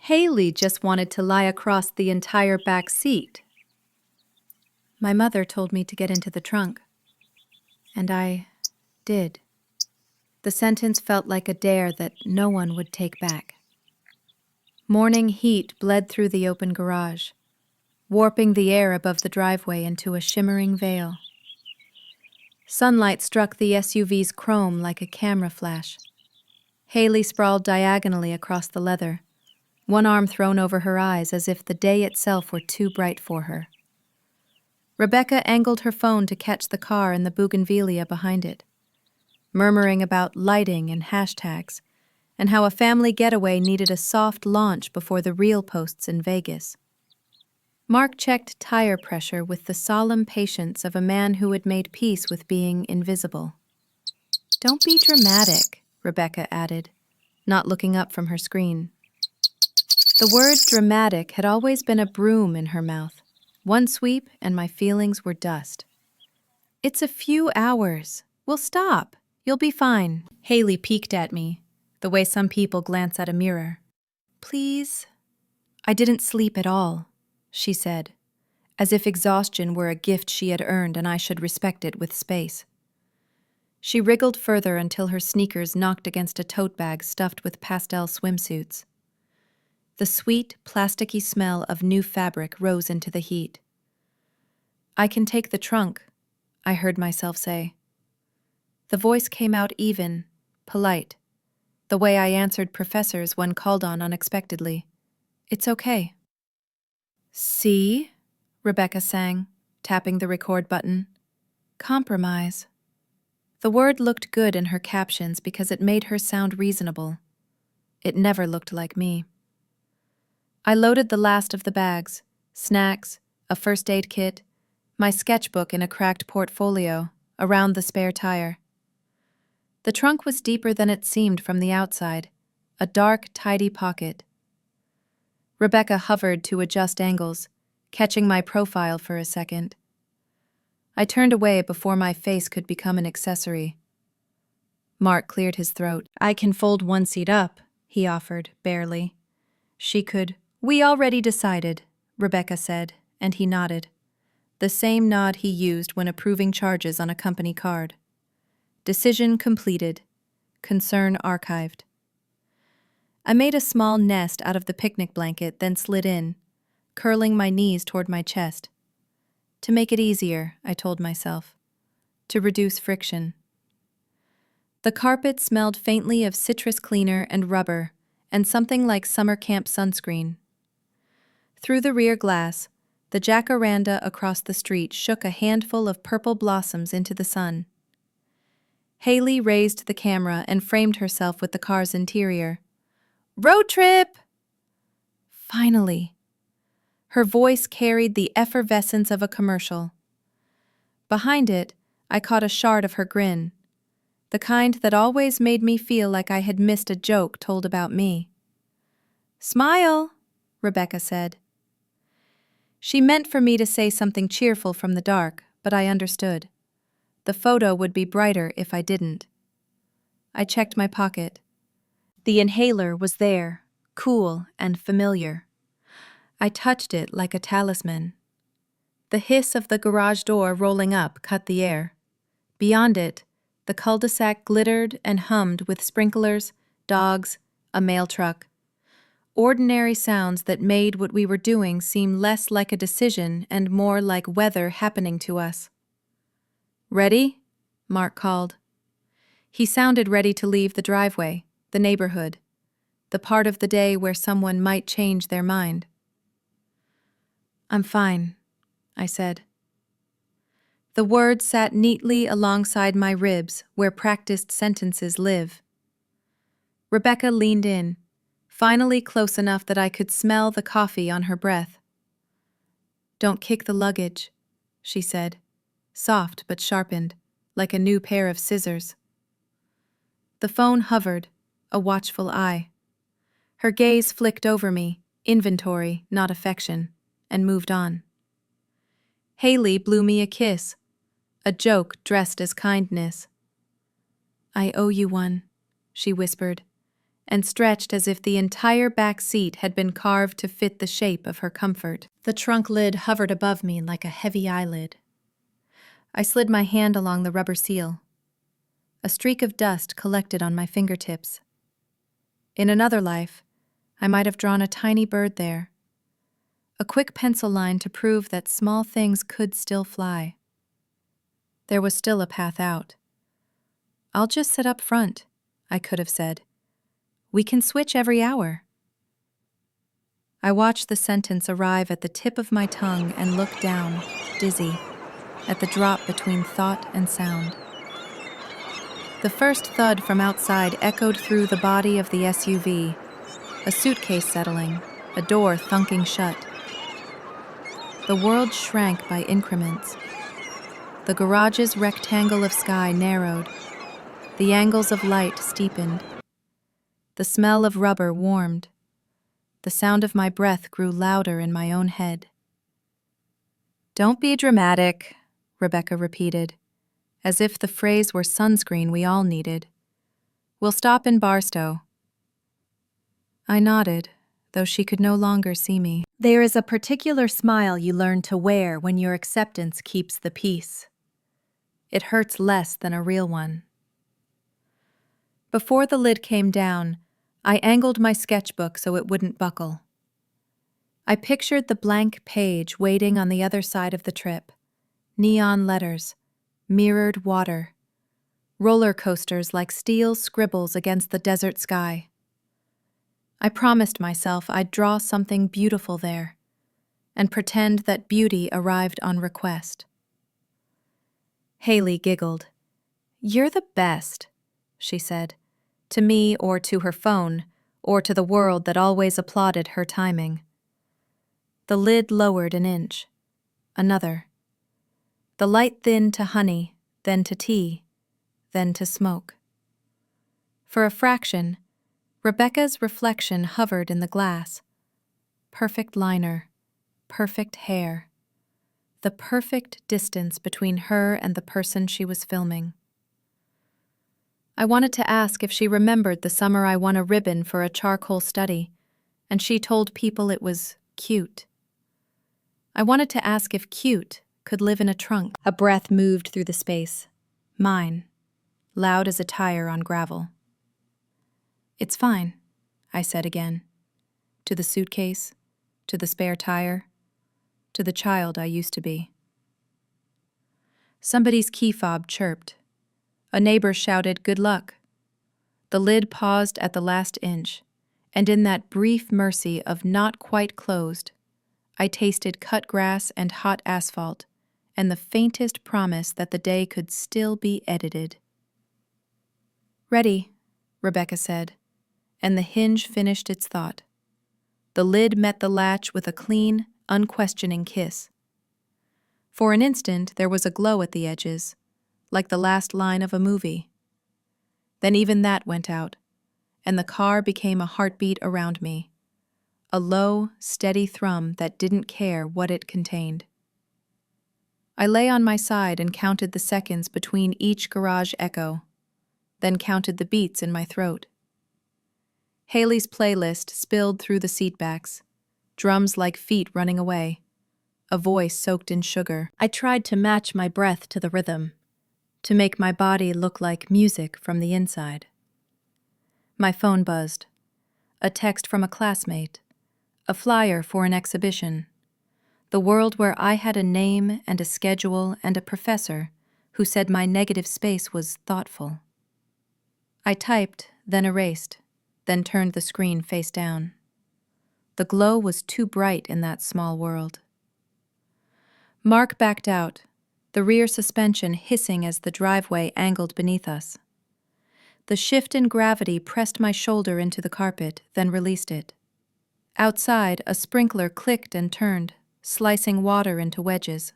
Haley just wanted to lie across the entire back seat. My mother told me to get into the trunk. And I did. The sentence felt like a dare that no one would take back. Morning heat bled through the open garage, warping the air above the driveway into a shimmering veil. Sunlight struck the SUV's chrome like a camera flash. Haley sprawled diagonally across the leather, one arm thrown over her eyes as if the day itself were too bright for her. Rebecca angled her phone to catch the car and the bougainvillea behind it, murmuring about lighting and hashtags, and how a family getaway needed a soft launch before the real posts in Vegas. Mark checked tire pressure with the solemn patience of a man who had made peace with being invisible. "Don't be dramatic," Rebecca added, not looking up from her screen. The word dramatic had always been a broom in her mouth. One sweep and my feelings were dust. "It's a few hours. We'll stop. You'll be fine." Haley peeked at me, the way some people glance at a mirror. "Please?" "I didn't sleep at all," she said, as if exhaustion were a gift she had earned and I should respect it with space. She wriggled further until her sneakers knocked against a tote bag stuffed with pastel swimsuits. The sweet, plasticky smell of new fabric rose into the heat. "I can take the trunk," I heard myself say. The voice came out even, polite, the way I answered professors when called on unexpectedly. "It's okay." "See?" Rebecca sang, tapping the record button. "Compromise." The word looked good in her captions because it made her sound reasonable. It never looked like me. I loaded the last of the bags, snacks, a first aid kit, my sketchbook in a cracked portfolio, around the spare tire. The trunk was deeper than it seemed from the outside, a dark, tidy pocket. Rebecca hovered to adjust angles, catching my profile for a second. I turned away before my face could become an accessory. Mark cleared his throat. "I can fold one seat up," he offered, barely. She could. "We already decided," Rebecca said, and he nodded. The same nod he used when approving charges on a company card. Decision completed. Concern archived. I made a small nest out of the picnic blanket, then slid in, curling my knees toward my chest. To make it easier, I told myself. To reduce friction. The carpet smelled faintly of citrus cleaner and rubber, and something like summer camp sunscreen. Through the rear glass, the jacaranda across the street shook a handful of purple blossoms into the sun. Haley raised the camera and framed herself with the car's interior. "Road trip!" Finally. Her voice carried the effervescence of a commercial. Behind it, I caught a shard of her grin, the kind that always made me feel like I had missed a joke told about me. "Smile," Rebecca said. She meant for me to say something cheerful from the dark, but I understood. The photo would be brighter if I didn't. I checked my pocket. The inhaler was there, cool and familiar. I touched it like a talisman. The hiss of the garage door rolling up cut the air. Beyond it, the cul-de-sac glittered and hummed with sprinklers, dogs, a mail truck. Ordinary sounds that made what we were doing seem less like a decision and more like weather happening to us. "Ready?" Mark called. He sounded ready to leave the driveway, the neighborhood, the part of the day where someone might change their mind. "I'm fine," I said. The word sat neatly alongside my ribs where practiced sentences live. Rebecca leaned in, finally close enough that I could smell the coffee on her breath. "Don't kick the luggage," she said, soft but sharpened, like a new pair of scissors. The phone hovered, a watchful eye. Her gaze flicked over me, inventory, not affection, and moved on. Haley blew me a kiss, a joke dressed as kindness. "I owe you one," she whispered, and stretched as if the entire back seat had been carved to fit the shape of her comfort. The trunk lid hovered above me like a heavy eyelid. I slid my hand along the rubber seal. A streak of dust collected on my fingertips. In another life, I might have drawn a tiny bird there. A quick pencil line to prove that small things could still fly. There was still a path out. "I'll just sit up front," I could have said. "We can switch every hour." I watched the sentence arrive at the tip of my tongue and looked down, dizzy, at the drop between thought and sound. The first thud from outside echoed through the body of the SUV, a suitcase settling, a door thunking shut. The world shrank by increments. The garage's rectangle of sky narrowed. The angles of light steepened. The smell of rubber warmed. The sound of my breath grew louder in my own head. "Don't be dramatic," Rebecca repeated, as if the phrase were sunscreen we all needed. "We'll stop in Barstow." I nodded, though she could no longer see me. There is a particular smile you learn to wear when your acceptance keeps the peace. It hurts less than a real one. Before the lid came down, I angled my sketchbook so it wouldn't buckle. I pictured the blank page waiting on the other side of the trip. Neon letters, mirrored water, roller coasters like steel scribbles against the desert sky. I promised myself I'd draw something beautiful there, and pretend that beauty arrived on request. Haley giggled. "You're the best," she said, to me or to her phone, or to the world that always applauded her timing. The lid lowered an inch. Another. The light thinned to honey, then to tea, then to smoke. For a fraction, Rebecca's reflection hovered in the glass. Perfect liner, perfect hair. The perfect distance between her and the person she was filming. I wanted to ask if she remembered the summer I won a ribbon for a charcoal study, and she told people it was cute. I wanted to ask if cute could live in a trunk. A breath moved through the space. Mine, loud as a tire on gravel. "It's fine," I said again. To the suitcase, to the spare tire, to the child I used to be. Somebody's key fob chirped. A neighbor shouted, "Good luck." The lid paused at the last inch, and in that brief mercy of not quite closed, I tasted cut grass and hot asphalt, and the faintest promise that the day could still be edited. "Ready," Rebecca said, and the hinge finished its thought. The lid met the latch with a clean, unquestioning kiss. For an instant, there was a glow at the edges, like the last line of a movie. Then even that went out, and the car became a heartbeat around me, a low, steady thrum that didn't care what it contained. I lay on my side and counted the seconds between each garage echo, then counted the beats in my throat. Haley's playlist spilled through the seatbacks, drums like feet running away, a voice soaked in sugar. I tried to match my breath to the rhythm, to make my body look like music from the inside. My phone buzzed. A text from a classmate, a flyer for an exhibition, the world where I had a name and a schedule and a professor who said my negative space was thoughtful. I typed, then erased, then turned the screen face down. The glow was too bright in that small world. Mark backed out, the rear suspension hissing as the driveway angled beneath us. The shift in gravity pressed my shoulder into the carpet, then released it. Outside, a sprinkler clicked and turned, slicing water into wedges.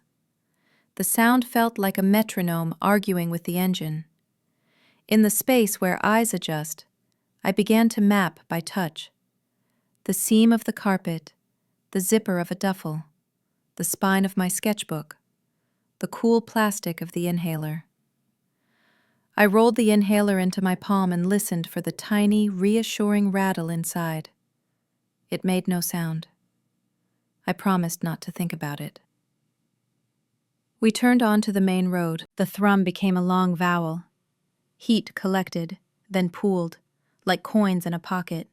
The sound felt like a metronome arguing with the engine. In the space where eyes adjust, I began to map by touch. The seam of the carpet, the zipper of a duffel, the spine of my sketchbook, the cool plastic of the inhaler. I rolled the inhaler into my palm and listened for the tiny, reassuring rattle inside. It made no sound. I promised not to think about it. We turned onto the main road. The thrum became a long vowel. Heat collected, then pooled, like coins in a pocket.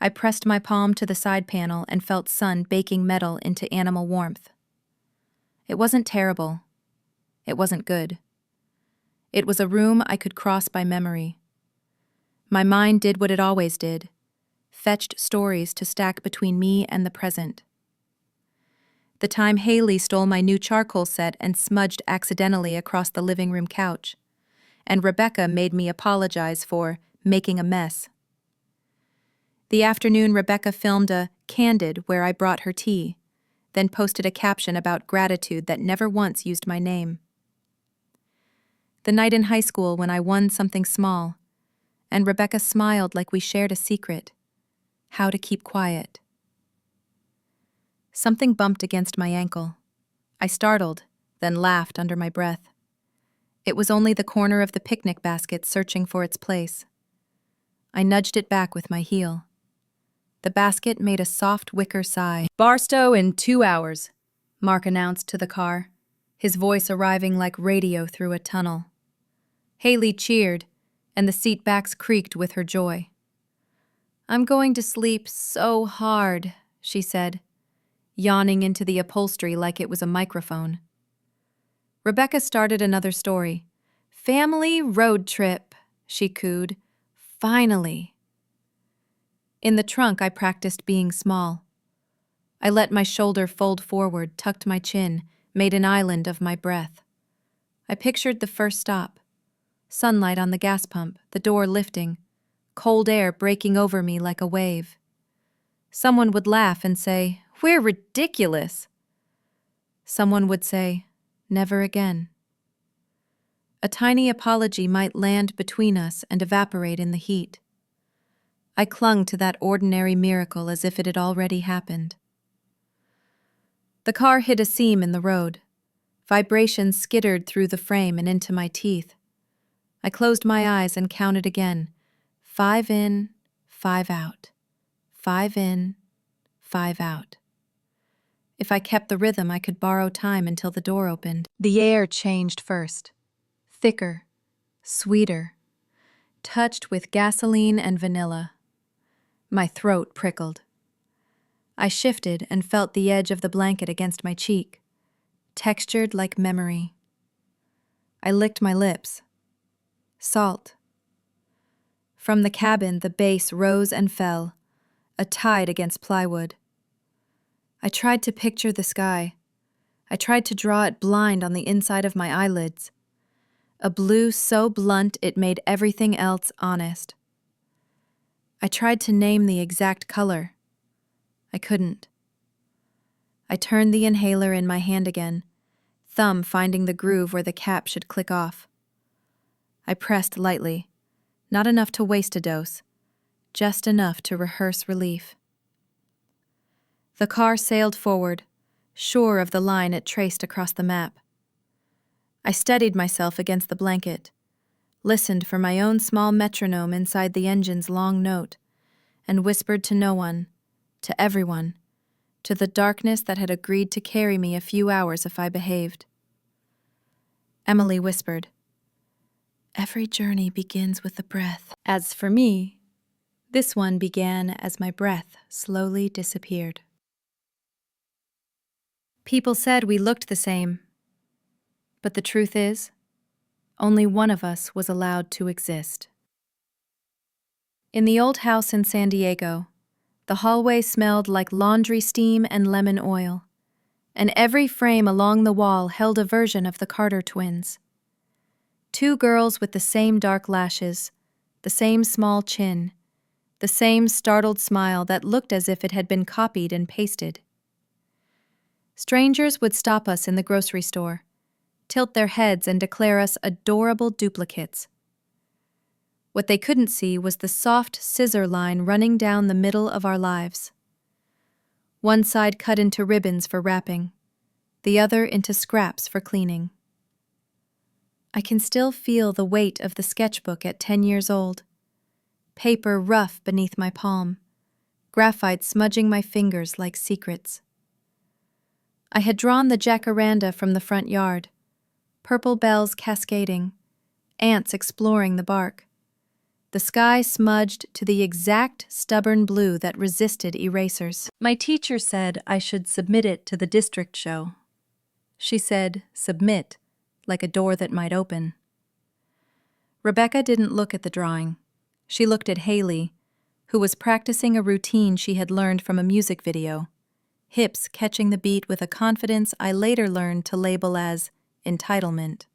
I pressed my palm to the side panel and felt sun baking metal into animal warmth. It wasn't terrible. It wasn't good. It was a room I could cross by memory. My mind did what it always did, fetched stories to stack between me and the present. The time Haley stole my new charcoal set and smudged accidentally across the living room couch, and Rebecca made me apologize for making a mess. The afternoon Rebecca filmed a Candid where I brought her tea, then posted a caption about gratitude that never once used my name. The night in high school when I won something small, and Rebecca smiled like we shared a secret, how to keep quiet. Something bumped against my ankle. I startled, then laughed under my breath. It was only the corner of the picnic basket searching for its place. I nudged it back with my heel. The basket made a soft wicker sigh. "Barstow in 2 hours," Mark announced to the car, his voice arriving like radio through a tunnel. Haley cheered, and the seat backs creaked with her joy. "I'm going to sleep so hard," she said, yawning into the upholstery like it was a microphone. Rebecca started another story. "Family road trip," she cooed. "Finally." In the trunk, I practiced being small. I let my shoulder fold forward, tucked my chin, made an island of my breath. I pictured the first stop. Sunlight on the gas pump, the door lifting, cold air breaking over me like a wave. Someone would laugh and say, "We're ridiculous." Someone would say, "Never again." A tiny apology might land between us and evaporate in the heat. I clung to that ordinary miracle as if it had already happened. The car hit a seam in the road. Vibrations skittered through the frame and into my teeth. I closed my eyes and counted again. 5 in, 5 out. 5 in, 5 out. If I kept the rhythm, I could borrow time until the door opened. The air changed first. Thicker, sweeter, touched with gasoline and vanilla. My throat prickled. I shifted and felt the edge of the blanket against my cheek, textured like memory. I licked my lips. Salt. From the cabin, the bass rose and fell, a tide against plywood. I tried to picture the sky. I tried to draw it blind on the inside of my eyelids. A blue so blunt it made everything else honest. I tried to name the exact color. I couldn't. I turned the inhaler in my hand again, thumb finding the groove where the cap should click off. I pressed lightly, not enough to waste a dose, just enough to rehearse relief. The car sailed forward, sure of the line it traced across the map. I steadied myself against the blanket, listened for my own small metronome inside the engine's long note, and whispered to no one, to everyone, to the darkness that had agreed to carry me a few hours if I behaved. Emily whispered, "Every journey begins with a breath." As for me, this one began as my breath slowly disappeared. People said we looked the same, but the truth is, only one of us was allowed to exist. In the old house in San Diego, the hallway smelled like laundry steam and lemon oil, and every frame along the wall held a version of the Carter twins. 2 girls with the same dark lashes, the same small chin, the same startled smile that looked as if it had been copied and pasted. Strangers would stop us in the grocery store, tilt their heads and declare us adorable duplicates. What they couldn't see was the soft scissor line running down the middle of our lives. One side cut into ribbons for wrapping, the other into scraps for cleaning. I can still feel the weight of the sketchbook at 10 years old. Paper rough beneath my palm, graphite smudging my fingers like secrets. I had drawn the jacaranda from the front yard, purple bells cascading, ants exploring the bark. The sky smudged to the exact stubborn blue that resisted erasers. My teacher said I should submit it to the district show. She said, submit, like a door that might open. Rebecca didn't look at the drawing. She looked at Haley, who was practicing a routine she had learned from a music video, hips catching the beat with a confidence I later learned to label as entitlement.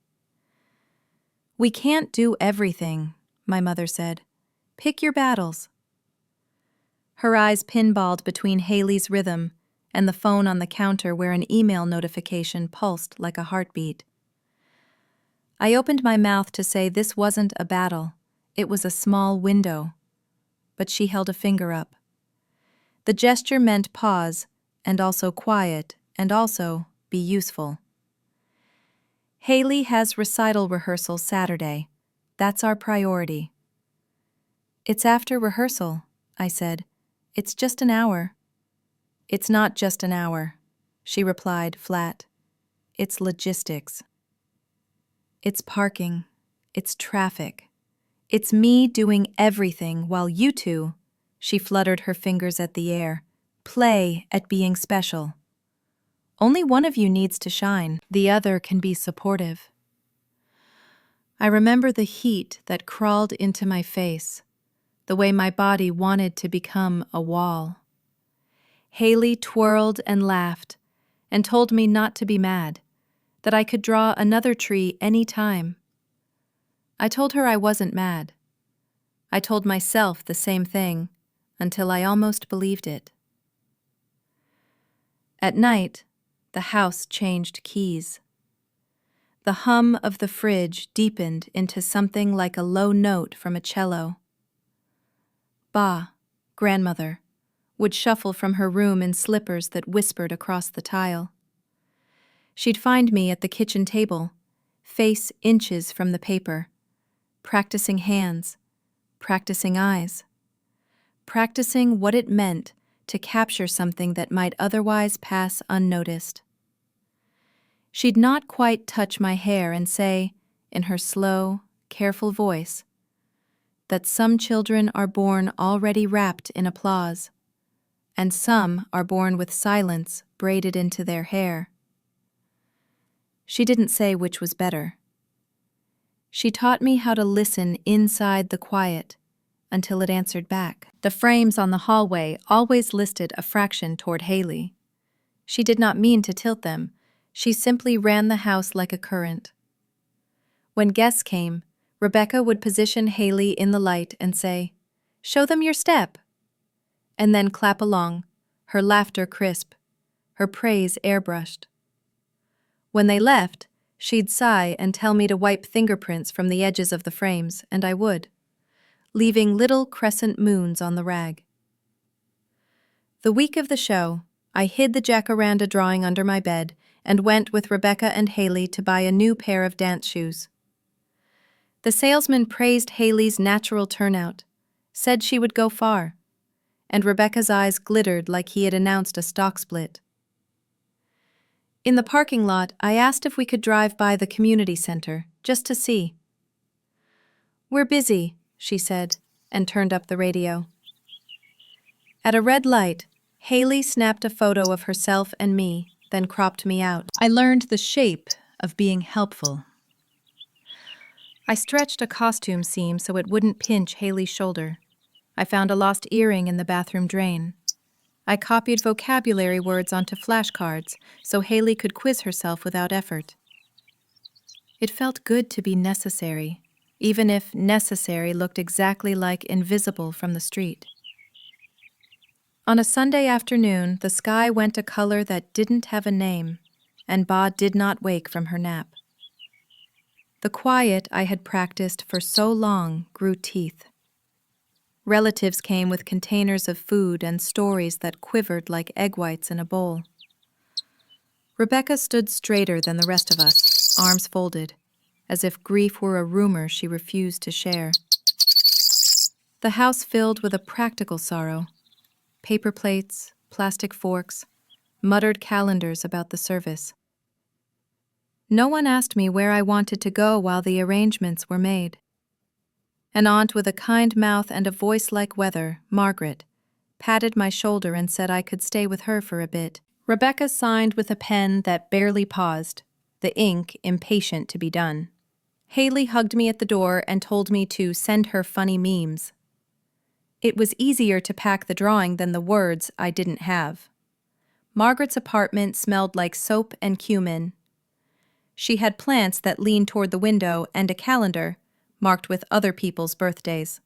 "We can't do everything," my mother said. "Pick your battles." Her eyes pinballed between Haley's rhythm and the phone on the counter where an email notification pulsed like a heartbeat. I opened my mouth to say this wasn't a battle, it was a small window, but she held a finger up. The gesture meant pause, and also quiet, and also be useful. "Haley has recital rehearsal Saturday. That's our priority." "It's after rehearsal," I said. "It's just an hour." "It's not just an hour," she replied flat. "It's logistics. It's parking. It's traffic. It's me doing everything while you two," she fluttered her fingers at the air, "play at being special. Only one of you needs to shine. The other can be supportive." I remember the heat that crawled into my face, the way my body wanted to become a wall. Haley twirled and laughed and told me not to be mad, that I could draw another tree any time. I told her I wasn't mad. I told myself the same thing until I almost believed it. At night, the house changed keys. The hum of the fridge deepened into something like a low note from a cello. Ba, grandmother, would shuffle from her room in slippers that whispered across the tile. She'd find me at the kitchen table, face inches from the paper, practicing hands, practicing eyes, practicing what it meant to capture something that might otherwise pass unnoticed. She'd not quite touch my hair and say, in her slow, careful voice, that some children are born already wrapped in applause, and some are born with silence braided into their hair. She didn't say which was better. She taught me how to listen inside the quiet until it answered back. The frames on the hallway always listed a fraction toward Haley. She did not mean to tilt them. She simply ran the house like a current. When guests came, Rebecca would position Haley in the light and say, "Show them your step," and then clap along, her laughter crisp, her praise airbrushed. When they left, she'd sigh and tell me to wipe fingerprints from the edges of the frames, and I would, leaving little crescent moons on the rag. The week of the show, I hid the jacaranda drawing under my bed and went with Rebecca and Haley to buy a new pair of dance shoes. The salesman praised Haley's natural turnout, said she would go far, and Rebecca's eyes glittered like he had announced a stock split. In the parking lot, I asked if we could drive by the community center, just to see. "We're busy," she said, and turned up the radio. At a red light, Haley snapped a photo of herself and me, then cropped me out. I learned the shape of being helpful. I stretched a costume seam so it wouldn't pinch Haley's shoulder. I found a lost earring in the bathroom drain. I copied vocabulary words onto flashcards so Haley could quiz herself without effort. It felt good to be necessary, even if necessary looked exactly like invisible from the street. On a Sunday afternoon, the sky went a color that didn't have a name, and Ba did not wake from her nap. The quiet I had practiced for so long grew teeth. Relatives came with containers of food and stories that quivered like egg whites in a bowl. Rebecca stood straighter than the rest of us, arms folded. as if grief were a rumor she refused to share. The house filled with a practical sorrow: paper plates, plastic forks, muttered calendars about the service. No one asked me where I wanted to go while the arrangements were made. An aunt with a kind mouth and a voice like weather, Margaret, patted my shoulder and said I could stay with her for a bit. Rebecca signed with a pen that barely paused, the ink impatient to be done. Haley hugged me at the door and told me to send her funny memes. It was easier to pack the drawing than the words I didn't have. Margaret's apartment smelled like soap and cumin. She had plants that leaned toward the window and a calendar marked with other people's birthdays.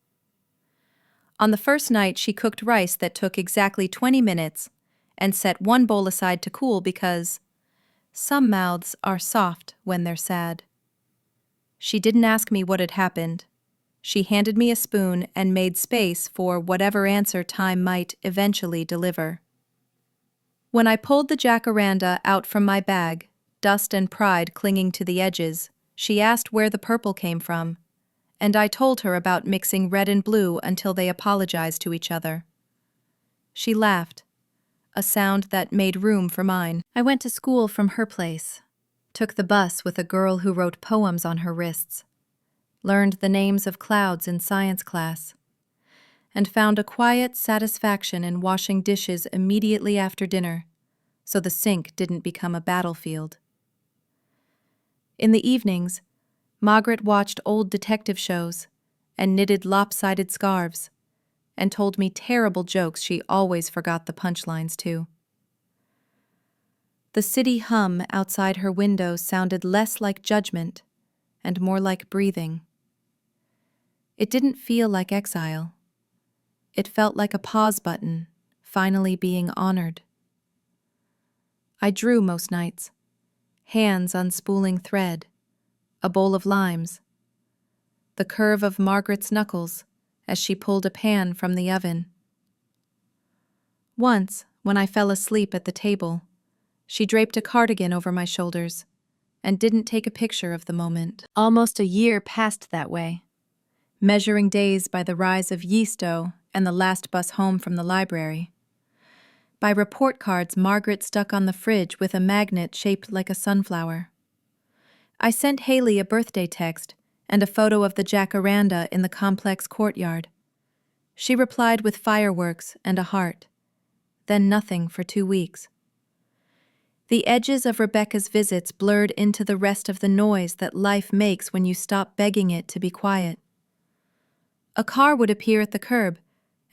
On the first night, she cooked rice that took exactly 20 minutes and set one bowl aside to cool because some mouths are soft when they're sad. She didn't ask me what had happened. She handed me a spoon and made space for whatever answer time might eventually deliver. When I pulled the jacaranda out from my bag, dust and pride clinging to the edges, she asked where the purple came from, and I told her about mixing red and blue until they apologized to each other. She laughed, a sound that made room for mine. I went to school from her place, took the bus with a girl who wrote poems on her wrists, learned the names of clouds in science class, and found a quiet satisfaction in washing dishes immediately after dinner, so the sink didn't become a battlefield. In the evenings, Margaret watched old detective shows and knitted lopsided scarves and told me terrible jokes she always forgot the punchlines to. The city hum outside her window sounded less like judgment and more like breathing. It didn't feel like exile. It felt like a pause button, finally being honored. I drew most nights, hands unspooling thread, a bowl of limes, the curve of Margaret's knuckles as she pulled a pan from the oven. Once, when I fell asleep at the table, she draped a cardigan over my shoulders and didn't take a picture of the moment. Almost a year passed that way, measuring days by the rise of yeast dough and the last bus home from the library, by report cards Margaret stuck on the fridge with a magnet shaped like a sunflower. I sent Haley a birthday text and a photo of the jacaranda in the complex courtyard. She replied with fireworks and a heart, then nothing for 2 weeks. The edges of Rebecca's visits blurred into the rest of the noise that life makes when you stop begging it to be quiet. A car would appear at the curb,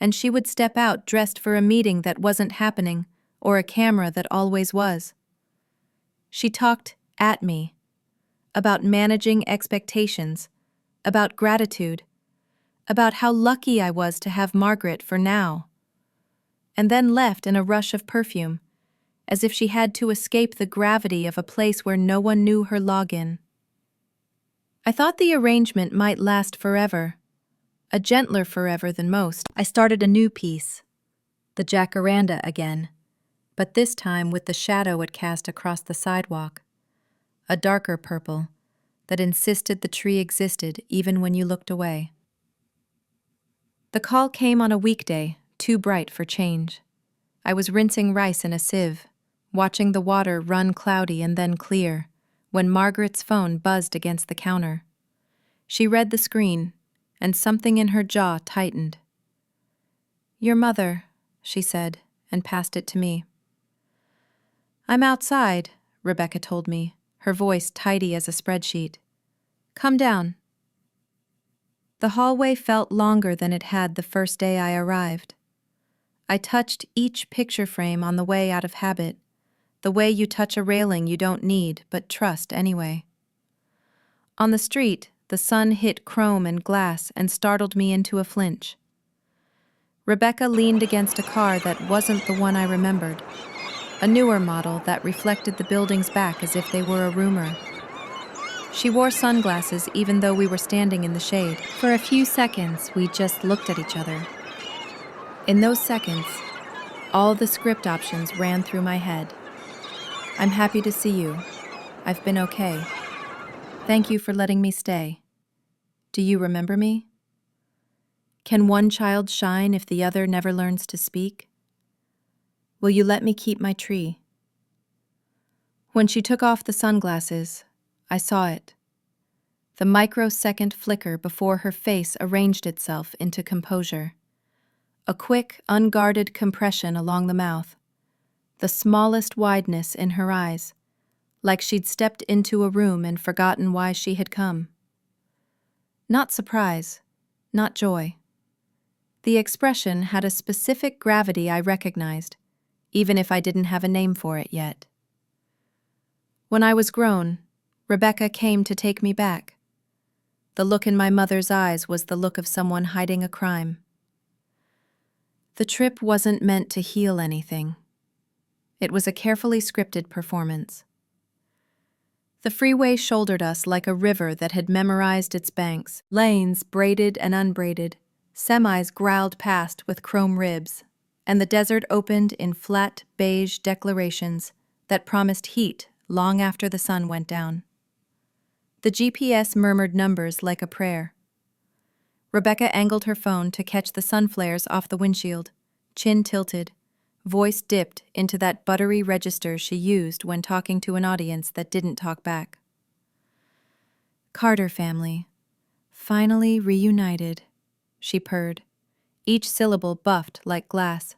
and she would step out dressed for a meeting that wasn't happening or a camera that always was. She talked at me, about managing expectations, about gratitude, about how lucky I was to have Margaret for now, and then left in a rush of perfume, as if she had to escape the gravity of a place where no one knew her login. I thought the arrangement might last forever, a gentler forever than most. I started a new piece, the jacaranda again, but this time with the shadow it cast across the sidewalk, a darker purple that insisted the tree existed even when you looked away. The call came on a weekday, too bright for change. I was rinsing rice in a sieve, watching the water run cloudy and then clear, when Margaret's phone buzzed against the counter. She read the screen, and something in her jaw tightened. "Your mother," she said, and passed it to me. "I'm outside," Rebecca told me, her voice tidy as a spreadsheet. "Come down." The hallway felt longer than it had the first day I arrived. I touched each picture frame on the way out of habit, the way you touch a railing you don't need but trust anyway. On the street, the sun hit chrome and glass and startled me into a flinch. Rebecca leaned against a car that wasn't the one I remembered, a newer model that reflected the building's back as if they were a rumor. She wore sunglasses even though we were standing in the shade. For a few seconds, we just looked at each other. In those seconds, all the script options ran through my head. "I'm happy to see you. I've been okay. Thank you for letting me stay. Do you remember me? Can one child shine if the other never learns to speak? Will you let me keep my tree? When she took off the sunglasses, I saw it. The microsecond flicker before her face arranged itself into composure. A quick, unguarded compression along the mouth. The smallest wideness in her eyes, like she'd stepped into a room and forgotten why she had come. Not surprise, not joy. The expression had a specific gravity I recognized, even if I didn't have a name for it yet. When I was grown, Rebecca came to take me back. The look in my mother's eyes was the look of someone hiding a crime. The trip wasn't meant to heal anything. It was a carefully scripted performance. The freeway shouldered us like a river that had memorized its banks, lanes braided and unbraided, semis growled past with chrome ribs, and the desert opened in flat, beige declarations that promised heat long after the sun went down. The GPS murmured numbers like a prayer. Rebecca angled her phone to catch the sun flares off the windshield, chin tilted, voice dipped into that buttery register she used when talking to an audience that didn't talk back. Carter family, finally reunited, she purred, each syllable buffed like glass.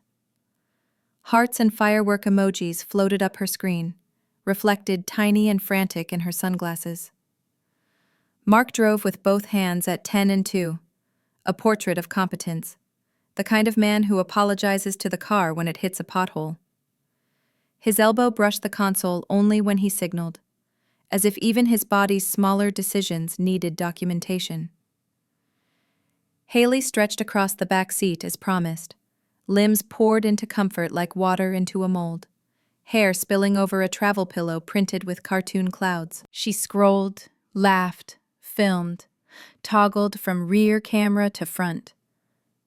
Hearts and firework emojis floated up her screen, reflected tiny and frantic in her sunglasses. Mark drove with both hands at 10 and 2, a portrait of competence, the kind of man who apologizes to the car when it hits a pothole. His elbow brushed the console only when he signaled, as if even his body's smaller decisions needed documentation. Haley stretched across the back seat as promised, limbs poured into comfort like water into a mold, hair spilling over a travel pillow printed with cartoon clouds. She scrolled, laughed, filmed, toggled from rear camera to front.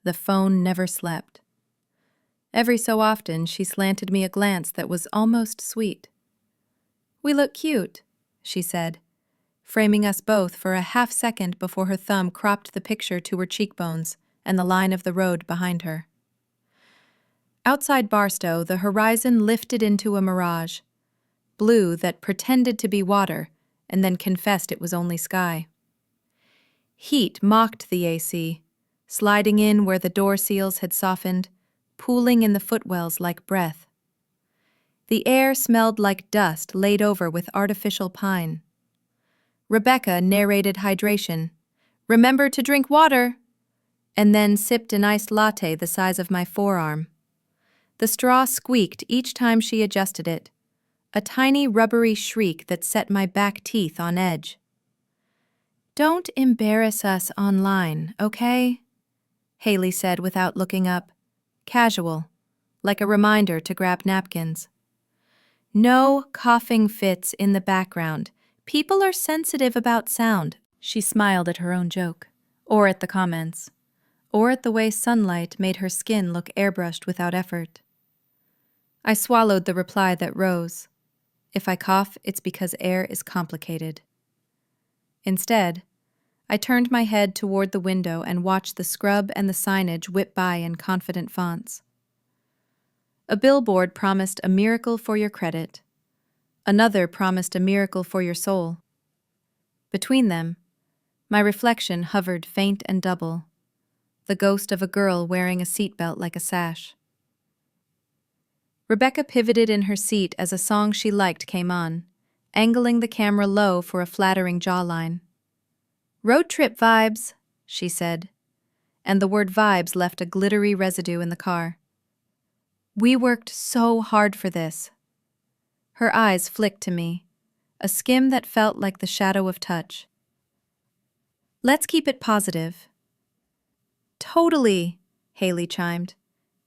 The phone never slept. Every so often, she slanted me a glance that was almost sweet. "We look cute," she said, framing us both for a half-second before her thumb cropped the picture to her cheekbones and the line of the road behind her. Outside Barstow, the horizon lifted into a mirage, blue that pretended to be water and then confessed it was only sky. Heat mocked the AC, sliding in where the door seals had softened, pooling in the footwells like breath. The air smelled like dust laid over with artificial pine. Rebecca narrated hydration. "Remember to drink water!" and then sipped an iced latte the size of my forearm. The straw squeaked each time she adjusted it, a tiny rubbery shriek that set my back teeth on edge. "Don't embarrass us online, okay?" Haley said without looking up, casual, like a reminder to grab napkins. "No coughing fits in the background. People are sensitive about sound." She smiled at her own joke, or at the comments, or at the way sunlight made her skin look airbrushed without effort. I swallowed the reply that rose. If I cough, it's because air is complicated. Instead, I turned my head toward the window and watched the scrub and the signage whip by in confident fonts. A billboard promised a miracle for your credit. Another promised a miracle for your soul. Between them, my reflection hovered faint and double, the ghost of a girl wearing a seatbelt like a sash. Rebecca pivoted in her seat as a song she liked came on, angling the camera low for a flattering jawline. "Road trip vibes," she said, and the word vibes left a glittery residue in the car. "We worked so hard for this." Her eyes flicked to me, a skim that felt like the shadow of touch. "Let's keep it positive." "Totally," Haley chimed.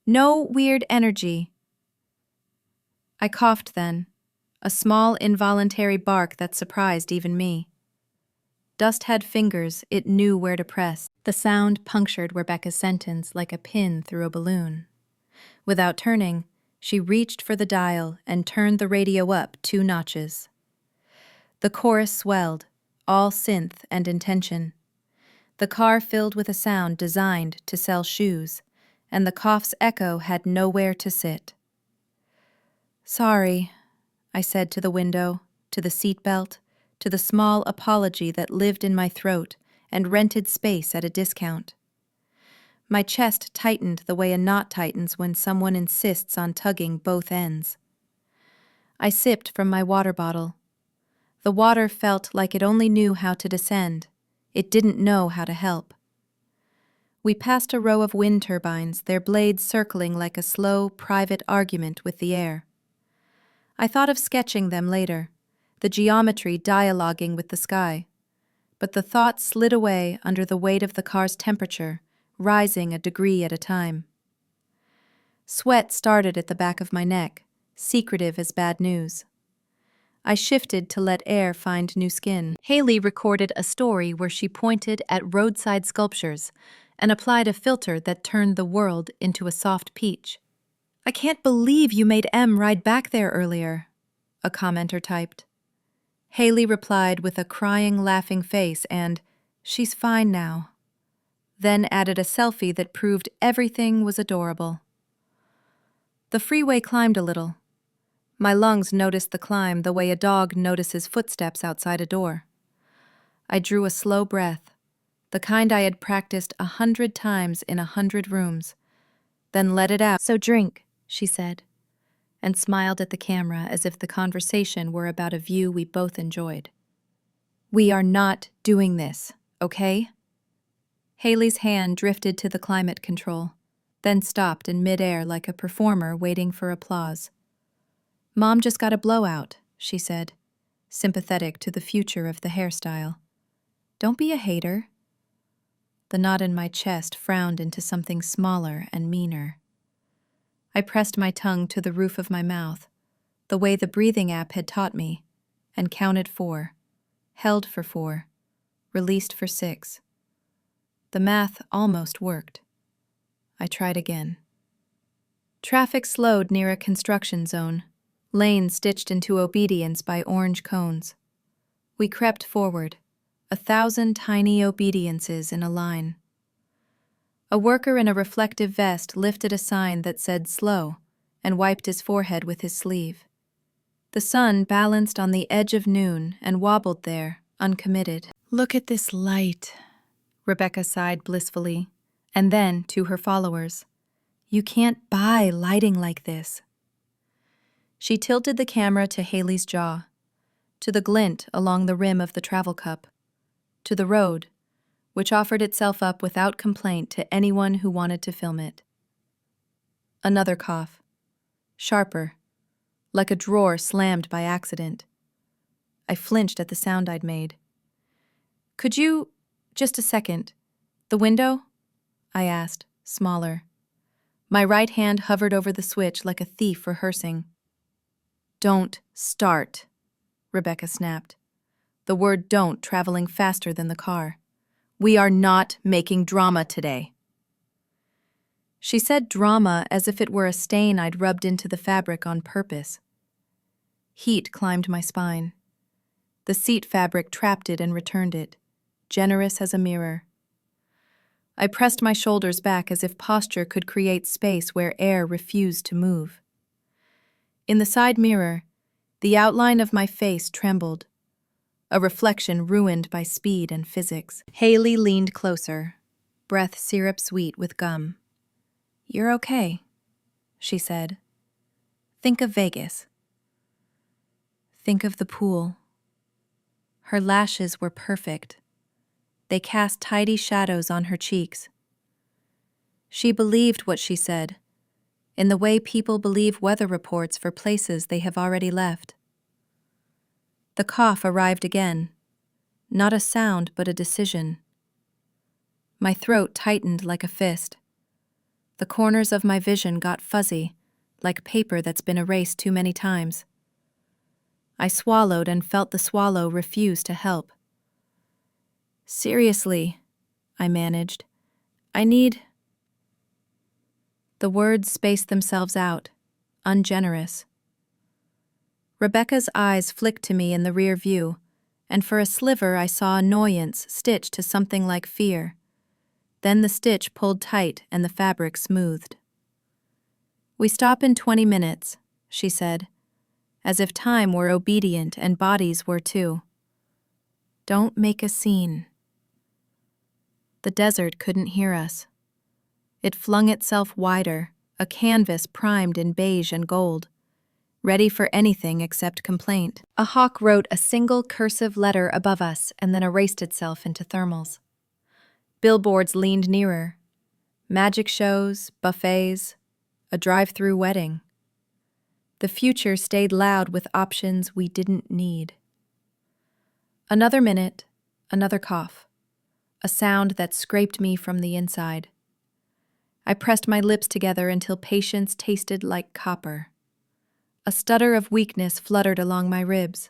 "No weird energy." I coughed then, a small involuntary bark that surprised even me. Dust had fingers, it knew where to press. The sound punctured Rebecca's sentence like a pin through a balloon. Without turning, she reached for the dial and turned the radio up 2 notches. The chorus swelled, all synth and intention. The car filled with a sound designed to sell shoes, and the cough's echo had nowhere to sit. "Sorry," I said to the window, to the seatbelt, to the small apology that lived in my throat and rented space at a discount. My chest tightened the way a knot tightens when someone insists on tugging both ends. I sipped from my water bottle. The water felt like it only knew how to descend. It didn't know how to help. We passed a row of wind turbines, their blades circling like a slow, private argument with the air. I thought of sketching them later, the geometry dialoguing with the sky. But the thought slid away under the weight of the car's temperature, rising a degree at a time. Sweat started at the back of my neck, secretive as bad news. I shifted to let air find new skin. Haley recorded a story where she pointed at roadside sculptures and applied a filter that turned the world into a soft peach. "I can't believe you made Em ride back there earlier," a commenter typed. Haley replied with a crying, laughing face and, "She's fine now." Then added a selfie that proved everything was adorable. The freeway climbed a little. My lungs noticed the climb the way a dog notices footsteps outside a door. I drew a slow breath, the kind I had practiced 100 times in 100 rooms, then let it out. "So drink," she said, and smiled at the camera as if the conversation were about a view we both enjoyed. "We are not doing this, okay?" Haley's hand drifted to the climate control, then stopped in midair like a performer waiting for applause. "Mom just got a blowout," she said, sympathetic to the future of the hairstyle. "Don't be a hater." The knot in my chest frowned into something smaller and meaner. I pressed my tongue to the roof of my mouth, the way the breathing app had taught me, and counted 4, held for 4, released for 6. The math almost worked. I tried again. Traffic slowed near a construction zone, lanes stitched into obedience by orange cones. We crept forward, 1,000 tiny obediences in a line. A worker in a reflective vest lifted a sign that said "slow" and wiped his forehead with his sleeve. The sun balanced on the edge of noon and wobbled there, uncommitted. "Look at this light," Rebecca sighed blissfully, and then, to her followers, "You can't buy lighting like this." She tilted the camera to Haley's jaw, to the glint along the rim of the travel cup, to the road, which offered itself up without complaint to anyone who wanted to film it. Another cough, sharper, like a drawer slammed by accident. I flinched at the sound I'd made. "Could you, just a second, the window?" I asked, smaller. My right hand hovered over the switch like a thief rehearsing. "Don't start," Rebecca snapped, the word "don't" traveling faster than the car. "We are not making drama today." She said drama as if it were a stain I'd rubbed into the fabric on purpose. Heat climbed my spine. The seat fabric trapped it and returned it, generous as a mirror. I pressed my shoulders back as if posture could create space where air refused to move. In the side mirror, the outline of my face trembled, a reflection ruined by speed and physics. Haley leaned closer, breath syrup sweet with gum. "You're okay," she said. "Think of Vegas. Think of the pool." Her lashes were perfect. They cast tidy shadows on her cheeks. She believed what she said, in the way people believe weather reports for places they have already left. The cough arrived again, not a sound but a decision. My throat tightened like a fist. The corners of my vision got fuzzy, like paper that's been erased too many times. I swallowed and felt the swallow refuse to help. "Seriously," I managed. "I need—" The words spaced themselves out, ungenerous. Rebecca's eyes flicked to me in the rear view, and for a sliver I saw annoyance stitched to something like fear. Then the stitch pulled tight and the fabric smoothed. "We stop in 20 minutes, she said, as if time were obedient and bodies were too. "Don't make a scene." The desert couldn't hear us. It flung itself wider, a canvas primed in beige and gold, ready for anything except complaint. A hawk wrote a single cursive letter above us and then erased itself into thermals. Billboards leaned nearer. Magic shows, buffets, a drive-through wedding. The future stayed loud with options we didn't need. Another minute, another cough, a sound that scraped me from the inside. I pressed my lips together until patience tasted like copper. A stutter of weakness fluttered along my ribs.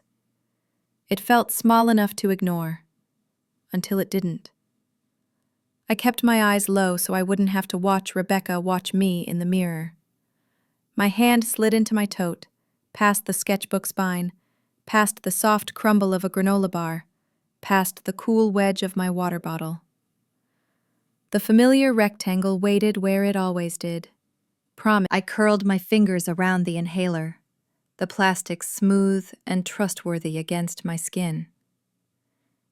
It felt small enough to ignore, until it didn't. I kept my eyes low so I wouldn't have to watch Rebecca watch me in the mirror. My hand slid into my tote, past the sketchbook spine, past the soft crumble of a granola bar, past the cool wedge of my water bottle. The familiar rectangle waited where it always did. I curled my fingers around the inhaler, the plastic smooth and trustworthy against my skin.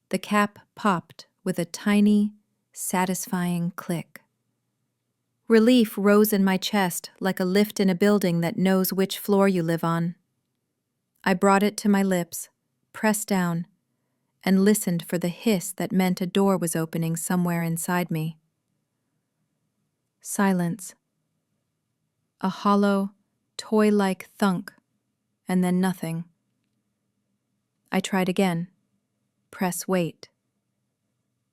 The cap popped with a tiny, satisfying click. Relief rose in my chest like a lift in a building that knows which floor you live on. I brought it to my lips, pressed down, and listened for the hiss that meant a door was opening somewhere inside me. Silence. A hollow, toy-like thunk, and then nothing. I tried again. Press wait.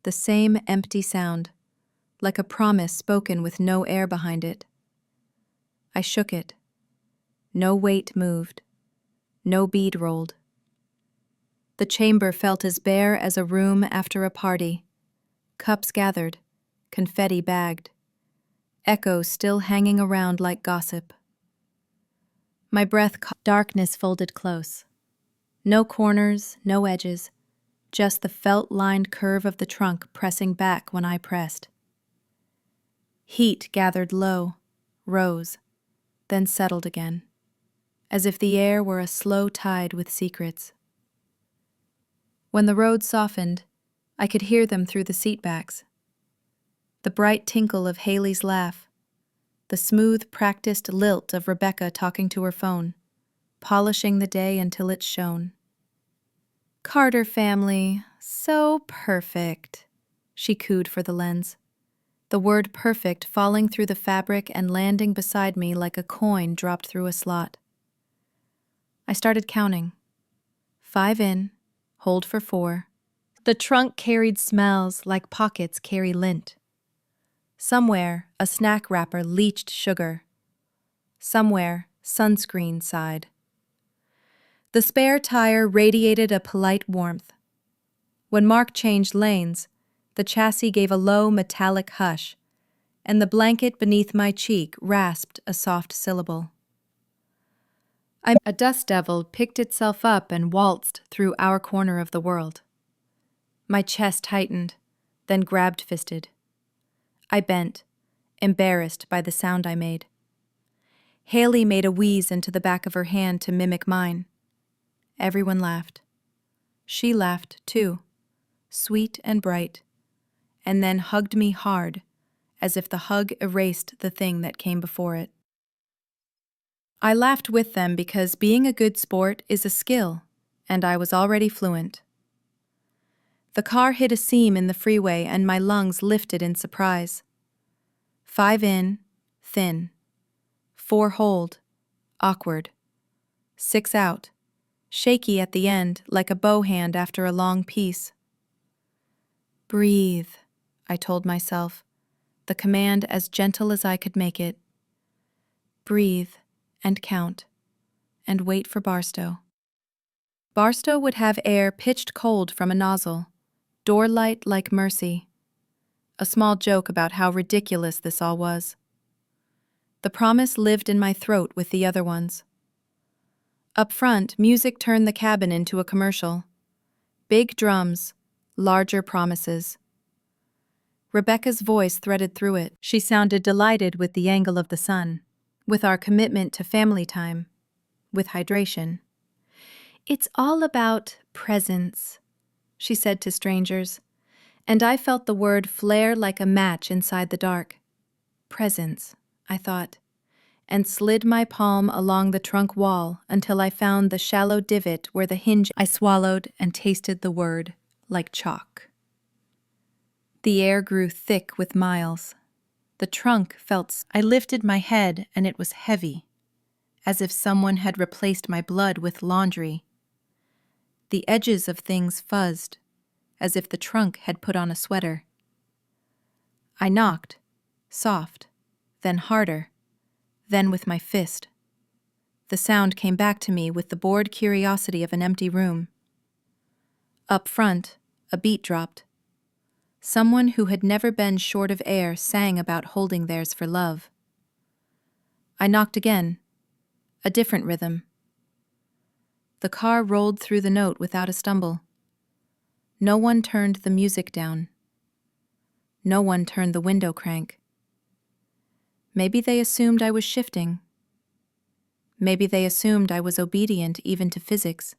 The same empty sound, like a promise spoken with no air behind it. I shook it. No weight moved. No bead rolled. The chamber felt as bare as a room after a party. Cups gathered, confetti bagged. Echoes still hanging around like gossip. My breath caught. Darkness folded close. No corners, no edges, just the felt-lined curve of the trunk pressing back when I pressed. Heat gathered low, rose, then settled again, as if the air were a slow tide with secrets. When the road softened, I could hear them through the seatbacks. The bright tinkle of Haley's laugh, the smooth, practiced lilt of Rebecca talking to her phone, polishing the day until it shone. "Carter family, so perfect," she cooed for the lens, the word perfect falling through the fabric and landing beside me like a coin dropped through a slot. I started counting. 5 in, hold for 4. The trunk carried smells like pockets carry lint. Somewhere, a snack wrapper leached sugar. Somewhere, sunscreen sighed. The spare tire radiated a polite warmth. When Mark changed lanes, the chassis gave a low metallic hush, and the blanket beneath my cheek rasped a soft syllable. A dust devil picked itself up and waltzed through our corner of the world. My chest tightened, then grabbed-fisted. I bent, embarrassed by the sound I made. Haley made a wheeze into the back of her hand to mimic mine. Everyone laughed. She laughed, too, sweet and bright, and then hugged me hard, as if the hug erased the thing that came before it. I laughed with them because being a good sport is a skill, and I was already fluent. The car hit a seam in the freeway and my lungs lifted in surprise. 5 in, thin. 4 hold, awkward. 6 out, shaky at the end like a bow hand after a long piece. "Breathe," I told myself, the command as gentle as I could make it. Breathe and count, and wait for Barstow. Barstow would have air pitched cold from a nozzle, door light like mercy. A small joke about how ridiculous this all was. The promise lived in my throat with the other ones. Up front, music turned the cabin into a commercial. Big drums, larger promises. Rebecca's voice threaded through it. She sounded delighted with the angle of the sun, with our commitment to family time, with hydration. "It's all about presence," she said to strangers, and I felt the word flare like a match inside the dark. Presence, I thought, and slid my palm along the trunk wall until I found the shallow divot where the hinge. I swallowed and tasted the word like chalk. The air grew thick with miles. The trunk felt. I lifted my head and it was heavy, as if someone had replaced my blood with laundry. The edges of things fuzzed, as if the trunk had put on a sweater. I knocked, soft, then harder, then with my fist. The sound came back to me with the bored curiosity of an empty room. Up front, a beat dropped. Someone who had never been short of air sang about holding theirs for love. I knocked again, a different rhythm. The car rolled through the note without a stumble. No one turned the music down. No one turned the window crank. Maybe they assumed I was shifting. Maybe they assumed I was obedient even to physics.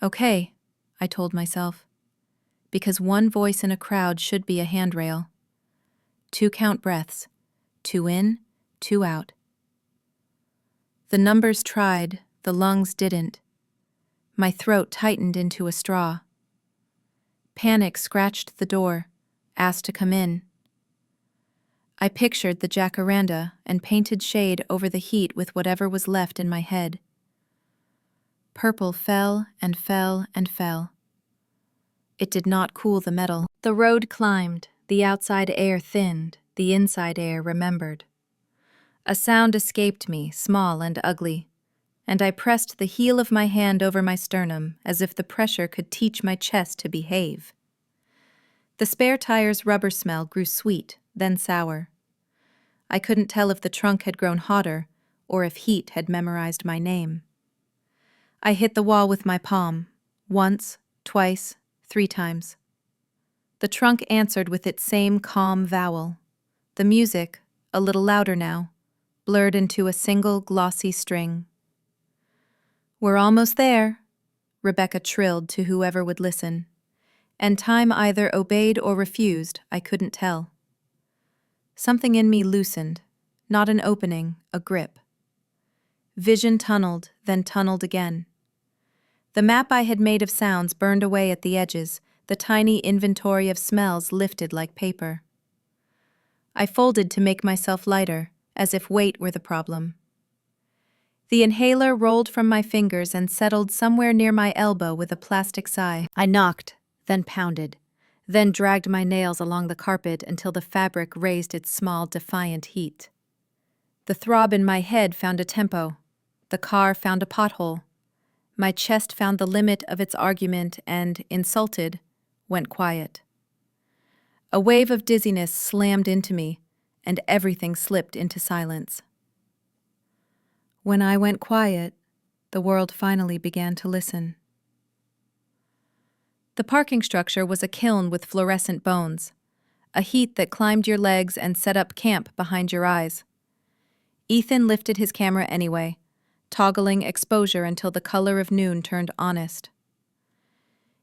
Okay, I told myself, because one voice in a crowd should be a handrail. 2 count breaths, 2 in, 2 out. The numbers tried, the lungs didn't. My throat tightened into a straw. Panic scratched the door, asked to come in. I pictured the jacaranda and painted shade over the heat with whatever was left in my head. Purple fell and fell and fell. It did not cool the metal. The road climbed, the outside air thinned, the inside air remembered. A sound escaped me, small and ugly, and I pressed the heel of my hand over my sternum as if the pressure could teach my chest to behave. The spare tire's rubber smell grew sweet, then sour. I couldn't tell if the trunk had grown hotter or if heat had memorized my name. I hit the wall with my palm, once, twice, 3 times. The trunk answered with its same calm vowel. The music, a little louder now, blurred into a single glossy string. "We're almost there," Rebecca trilled to whoever would listen, and time either obeyed or refused, I couldn't tell. Something in me loosened, not an opening, a grip. Vision tunneled, then tunneled again. The map I had made of sounds burned away at the edges, the tiny inventory of smells lifted like paper. I folded to make myself lighter, as if weight were the problem. The inhaler rolled from my fingers and settled somewhere near my elbow with a plastic sigh. I knocked, then pounded, then dragged my nails along the carpet until the fabric raised its small, defiant heat. The throb in my head found a tempo. The car found a pothole. My chest found the limit of its argument and, insulted, went quiet. A wave of dizziness slammed into me, and everything slipped into silence. When I went quiet, the world finally began to listen. The parking structure was a kiln with fluorescent bones, a heat that climbed your legs and set up camp behind your eyes. Ethan lifted his camera anyway, toggling exposure until the color of noon turned honest.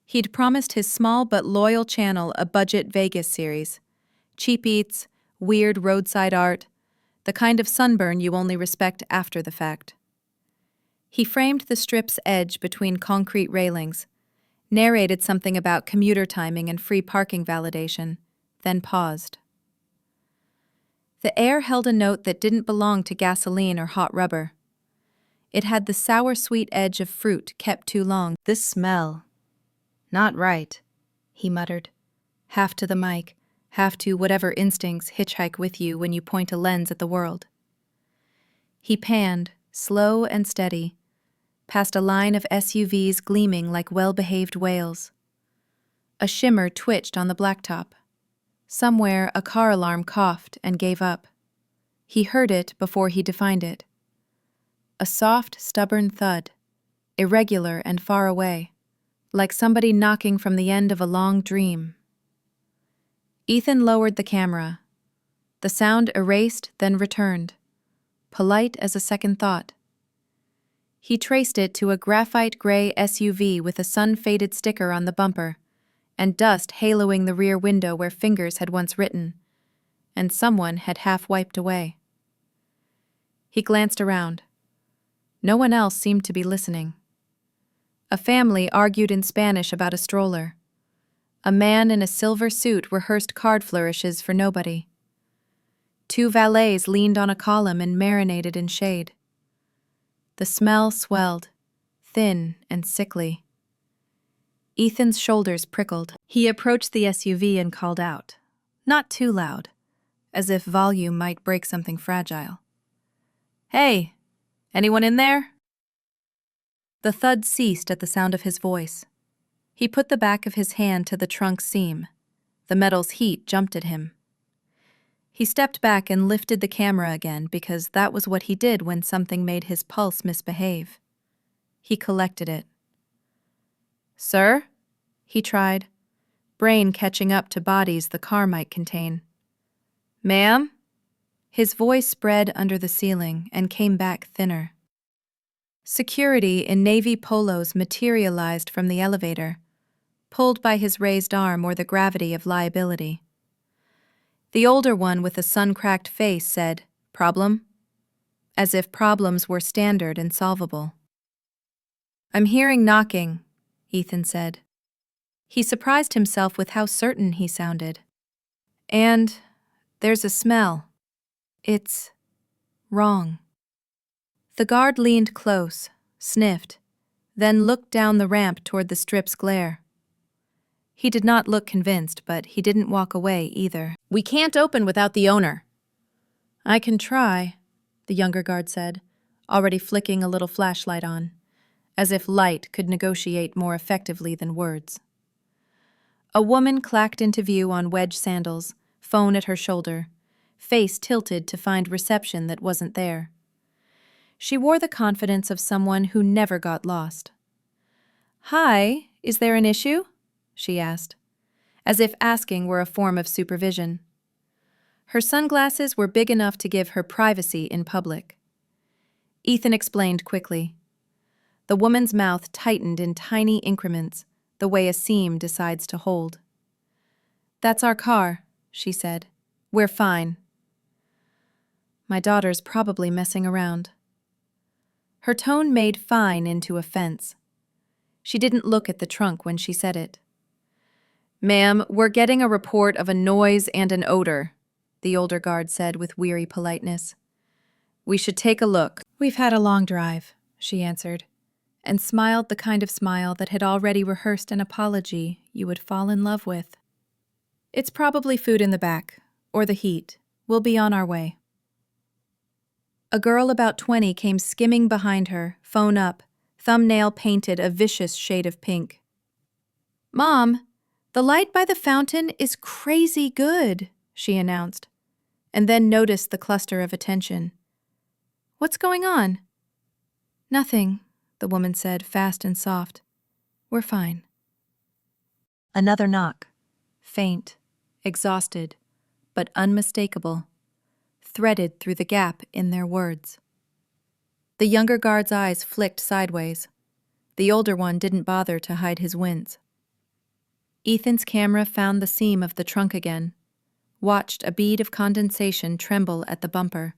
He'd promised his small but loyal channel a budget Vegas series. Cheap eats, weird roadside art, the kind of sunburn you only respect after the fact. He framed the strip's edge between concrete railings, narrated something about commuter timing and free parking validation, then paused. The air held a note that didn't belong to gasoline or hot rubber. It had the sour-sweet edge of fruit kept too long. "This smell. Not right," he muttered, half to the mic, half to whatever instincts hitchhike with you when you point a lens at the world. He panned, slow and steady, past a line of SUVs gleaming like well-behaved whales. A shimmer twitched on the blacktop. Somewhere a car alarm coughed and gave up. He heard it before he defined it. A soft, stubborn thud, irregular and far away, like somebody knocking from the end of a long dream. Ethan lowered the camera. The sound erased, then returned, polite as a second thought. He traced it to a graphite gray SUV with a sun-faded sticker on the bumper, and dust haloing the rear window where fingers had once written, and someone had half wiped away. He glanced around. No one else seemed to be listening. A family argued in Spanish about a stroller. A man in a silver suit rehearsed card flourishes for nobody. 2 valets leaned on a column and marinated in shade. The smell swelled, thin and sickly. Ethan's shoulders prickled. He approached the SUV and called out, not too loud, as if volume might break something fragile. "Hey, anyone in there?" The thud ceased at the sound of his voice. He put the back of his hand to the trunk's seam. The metal's heat jumped at him. He stepped back and lifted the camera again because that was what he did when something made his pulse misbehave. He collected it. "Sir?" he tried, brain catching up to bodies the car might contain. "Ma'am?" His voice spread under the ceiling and came back thinner. Security in navy polos materialized from the elevator, pulled by his raised arm or the gravity of liability. The older one with a sun-cracked face said, "Problem?" as if problems were standard and solvable. "I'm hearing knocking," Ethan said. He surprised himself with how certain he sounded. "And there's a smell. It's wrong." The guard leaned close, sniffed, then looked down the ramp toward the strip's glare. He did not look convinced, but he didn't walk away either. "We can't open without the owner." "I can try," the younger guard said, already flicking a little flashlight on, as if light could negotiate more effectively than words. A woman clacked into view on wedge sandals, phone at her shoulder, face tilted to find reception that wasn't there. She wore the confidence of someone who never got lost. "Hi, is there an issue?" she asked, as if asking were a form of supervision. Her sunglasses were big enough to give her privacy in public. Ethan explained quickly. The woman's mouth tightened in tiny increments, the way a seam decides to hold. "That's our car," she said. "We're fine." "My daughter's probably messing around." Her tone made fine into offense. She didn't look at the trunk when she said it. "Ma'am, we're getting a report of a noise and an odor," the older guard said with weary politeness. "We should take a look." "We've had a long drive," she answered, and smiled the kind of smile that had already rehearsed an apology you would fall in love with. "It's probably food in the back, or the heat. We'll be on our way." A girl about 20 came skimming behind her, phone up, thumbnail painted a vicious shade of pink. "Mom, the light by the fountain is crazy good," she announced, and then noticed the cluster of attention. "What's going on?" "Nothing," the woman said, fast and soft. "We're fine." Another knock, faint, exhausted, but unmistakable, threaded through the gap in their words. The younger guard's eyes flicked sideways. The older one didn't bother to hide his wince. Ethan's camera found the seam of the trunk again, watched a bead of condensation tremble at the bumper,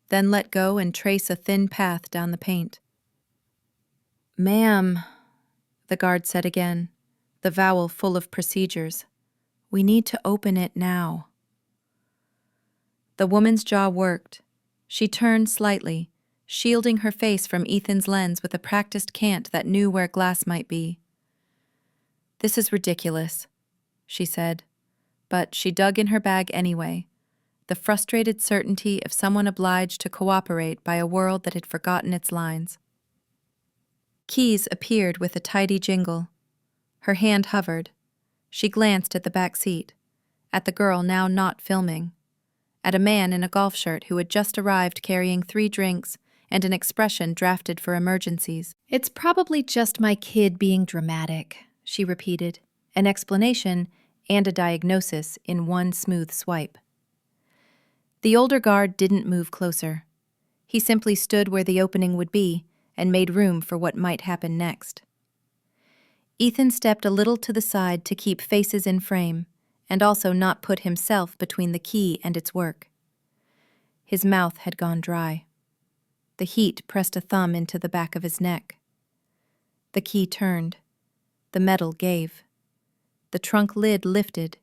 then let go and trace a thin path down the paint. "Ma'am," the guard said again, the vowel full of procedures. "We need to open it now." The woman's jaw worked. She turned slightly, shielding her face from Ethan's lens with a practiced cant that knew where glass might be. "This is ridiculous," she said, but she dug in her bag anyway, the frustrated certainty of someone obliged to cooperate by a world that had forgotten its lines. Keys appeared with a tidy jingle. Her hand hovered. She glanced at the back seat, at the girl now not filming, at a man in a golf shirt who had just arrived carrying 3 drinks and an expression drafted for emergencies. "It's probably just my kid being dramatic," she repeated, an explanation and a diagnosis in one smooth swipe. The older guard didn't move closer. He simply stood where the opening would be and made room for what might happen next. Ethan stepped a little to the side to keep faces in frame and also not put himself between the key and its work. His mouth had gone dry. The heat pressed a thumb into the back of his neck. The key turned. The metal gave. The trunk lid lifted,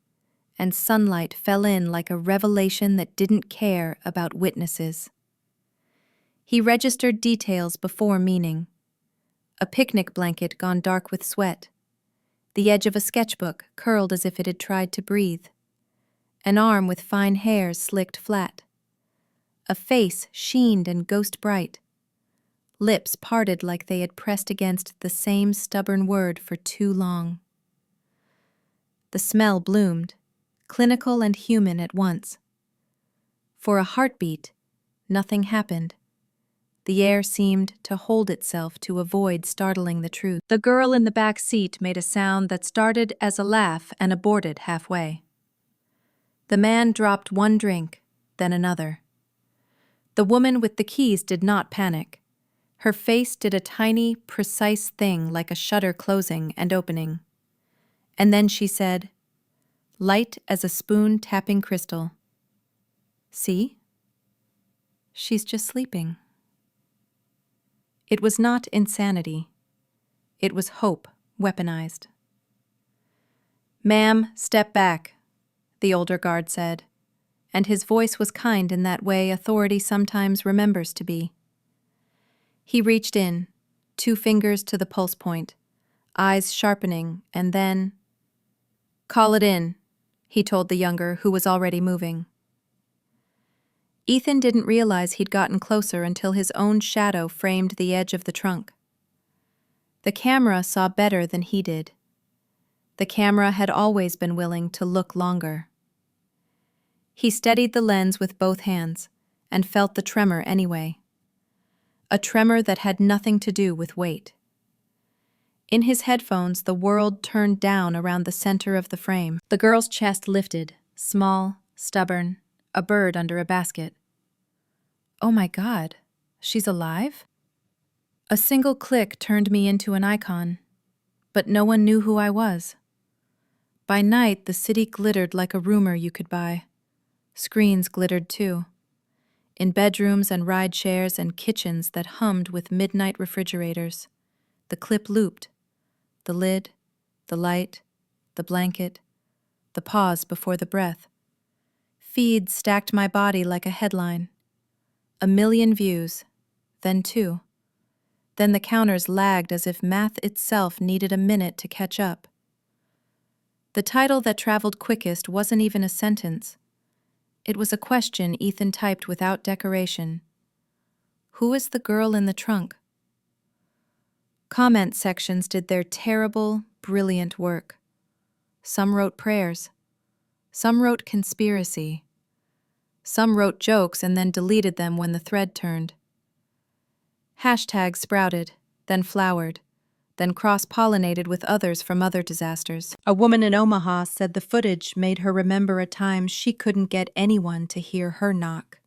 and sunlight fell in like a revelation that didn't care about witnesses. He registered details before meaning. A picnic blanket gone dark with sweat. The edge of a sketchbook curled as if it had tried to breathe. An arm with fine hairs slicked flat. A face sheened and ghost bright. Lips parted like they had pressed against the same stubborn word for too long. The smell bloomed, clinical and human at once. For a heartbeat, nothing happened. The air seemed to hold itself to avoid startling the truth. The girl in the back seat made a sound that started as a laugh and aborted halfway. The man dropped one drink, then another. The woman with the keys did not panic. Her face did a tiny, precise thing like a shutter closing and opening. And then she said, light as a spoon tapping crystal, "See? She's just sleeping." It was not insanity. It was hope weaponized. "Ma'am, step back," the older guard said, and his voice was kind in that way authority sometimes remembers to be. He reached in, 2 fingers to the pulse point, eyes sharpening, and then, "Call it in," he told the younger, who was already moving. Ethan didn't realize he'd gotten closer until his own shadow framed the edge of the trunk. The camera saw better than he did. The camera had always been willing to look longer. He steadied the lens with both hands and felt the tremor anyway. A tremor that had nothing to do with weight. In his headphones, the world turned down around the center of the frame. The girl's chest lifted, small, stubborn, a bird under a basket. Oh my God, she's alive? A single click turned me into an icon, but no one knew who I was. By night, the city glittered like a rumor you could buy. Screens glittered too. In bedrooms and ride shares and kitchens that hummed with midnight refrigerators. The clip looped. The lid, the light, the blanket, the pause before the breath. Feeds stacked my body like a headline. 1,000,000 views, then 2. Then the counters lagged as if math itself needed a minute to catch up. The title that traveled quickest wasn't even a sentence. It was a question Ethan typed without decoration. Who is the girl in the trunk? Comment sections did their terrible, brilliant work. Some wrote prayers. Some wrote conspiracy. Some wrote jokes and then deleted them when the thread turned. Hashtags sprouted, then flowered, then cross-pollinated with others from other disasters. A woman in Omaha said the footage made her remember a time she couldn't get anyone to hear her knock.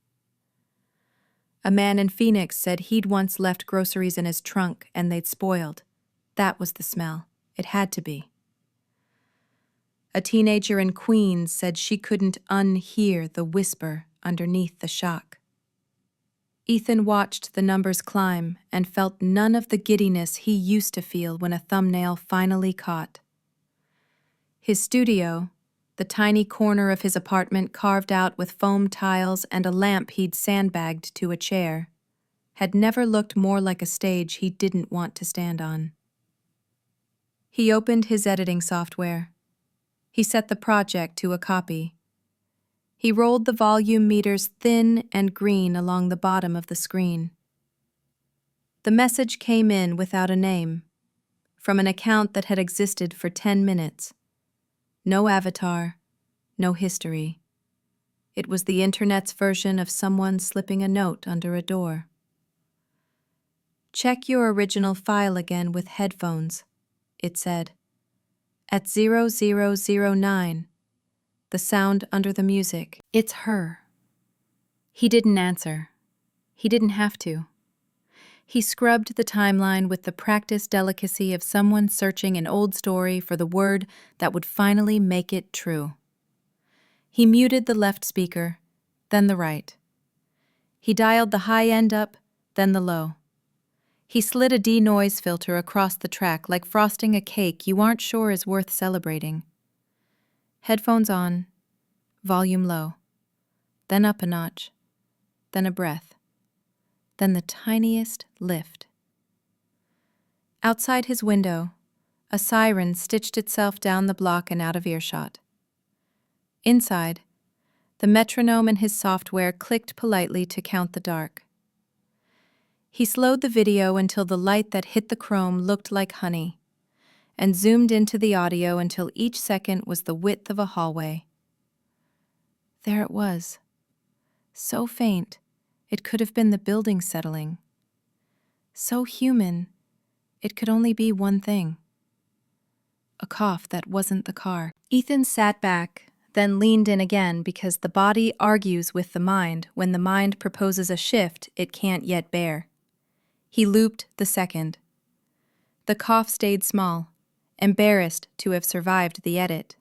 A man in Phoenix said he'd once left groceries in his trunk and they'd spoiled. That was the smell. It had to be. A teenager in Queens said she couldn't unhear the whisper underneath the shock. Ethan watched the numbers climb and felt none of the giddiness he used to feel when a thumbnail finally caught. His studio, the tiny corner of his apartment carved out with foam tiles and a lamp he'd sandbagged to a chair, had never looked more like a stage he didn't want to stand on. He opened his editing software. He set the project to a copy. He rolled the volume meters thin and green along the bottom of the screen. The message came in without a name, from an account that had existed for 10 minutes. No avatar, no history. It was the internet's version of someone slipping a note under a door. Check your original file again with headphones, it said. At 0009, the sound under the music. It's her. He didn't answer. He didn't have to. He scrubbed the timeline with the practiced delicacy of someone searching an old story for the word that would finally make it true. He muted the left speaker, then the right. He dialed the high end up, then the low. He slid a denoise filter across the track like frosting a cake you aren't sure is worth celebrating. Headphones on, volume low, then up a notch, then a breath, then the tiniest lift. Outside his window, a siren stitched itself down the block and out of earshot. Inside, the metronome in his software clicked politely to count the dark. He slowed the video until the light that hit the chrome looked like honey, and zoomed into the audio until each second was the width of a hallway. There it was, so faint it could have been the building settling. So human, it could only be one thing. A cough that wasn't the car. Ethan sat back, then leaned in again because the body argues with the mind when the mind proposes a shift it can't yet bear. He looped the second. The cough stayed small, embarrassed to have survived the edit.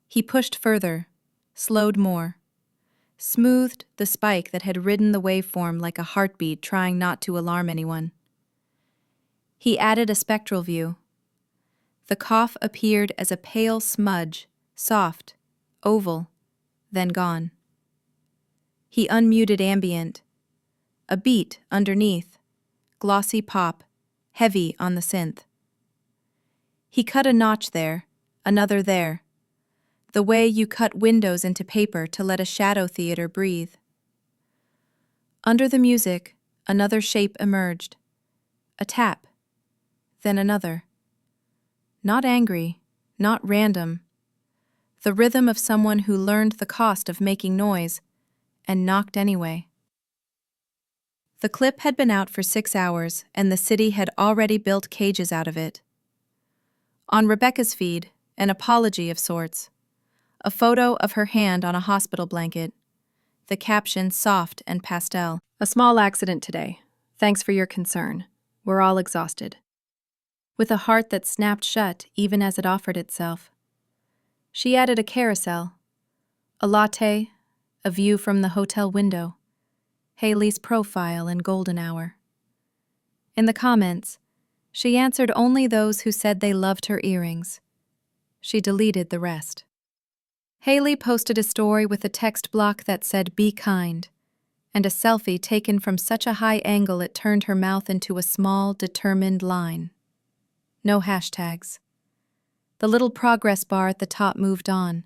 He pushed further, slowed more, smoothed the spike that had ridden the waveform like a heartbeat trying not to alarm anyone. He added a spectral view. The cough appeared as a pale smudge, soft, oval, then gone. He unmuted ambient. A beat underneath, glossy pop, heavy on the synth. He cut a notch there, another there, the way you cut windows into paper to let a shadow theater breathe. Under the music, another shape emerged. A tap, then another. Not angry, not random. The rhythm of someone who learned the cost of making noise and knocked anyway. The clip had been out for 6 hours, and the city had already built cages out of it. On Rebecca's feed, an apology of sorts. A photo of her hand on a hospital blanket. The caption soft and pastel. A small accident today. Thanks for your concern. We're all exhausted. With a heart that snapped shut even as it offered itself. She added a carousel. A latte, a view from the hotel window. Haley's profile in golden hour. In the comments, she answered only those who said they loved her earrings. She deleted the rest. Haley posted a story with a text block that said, "Be kind," and a selfie taken from such a high angle it turned her mouth into a small, determined line. No hashtags. The little progress bar at the top moved on,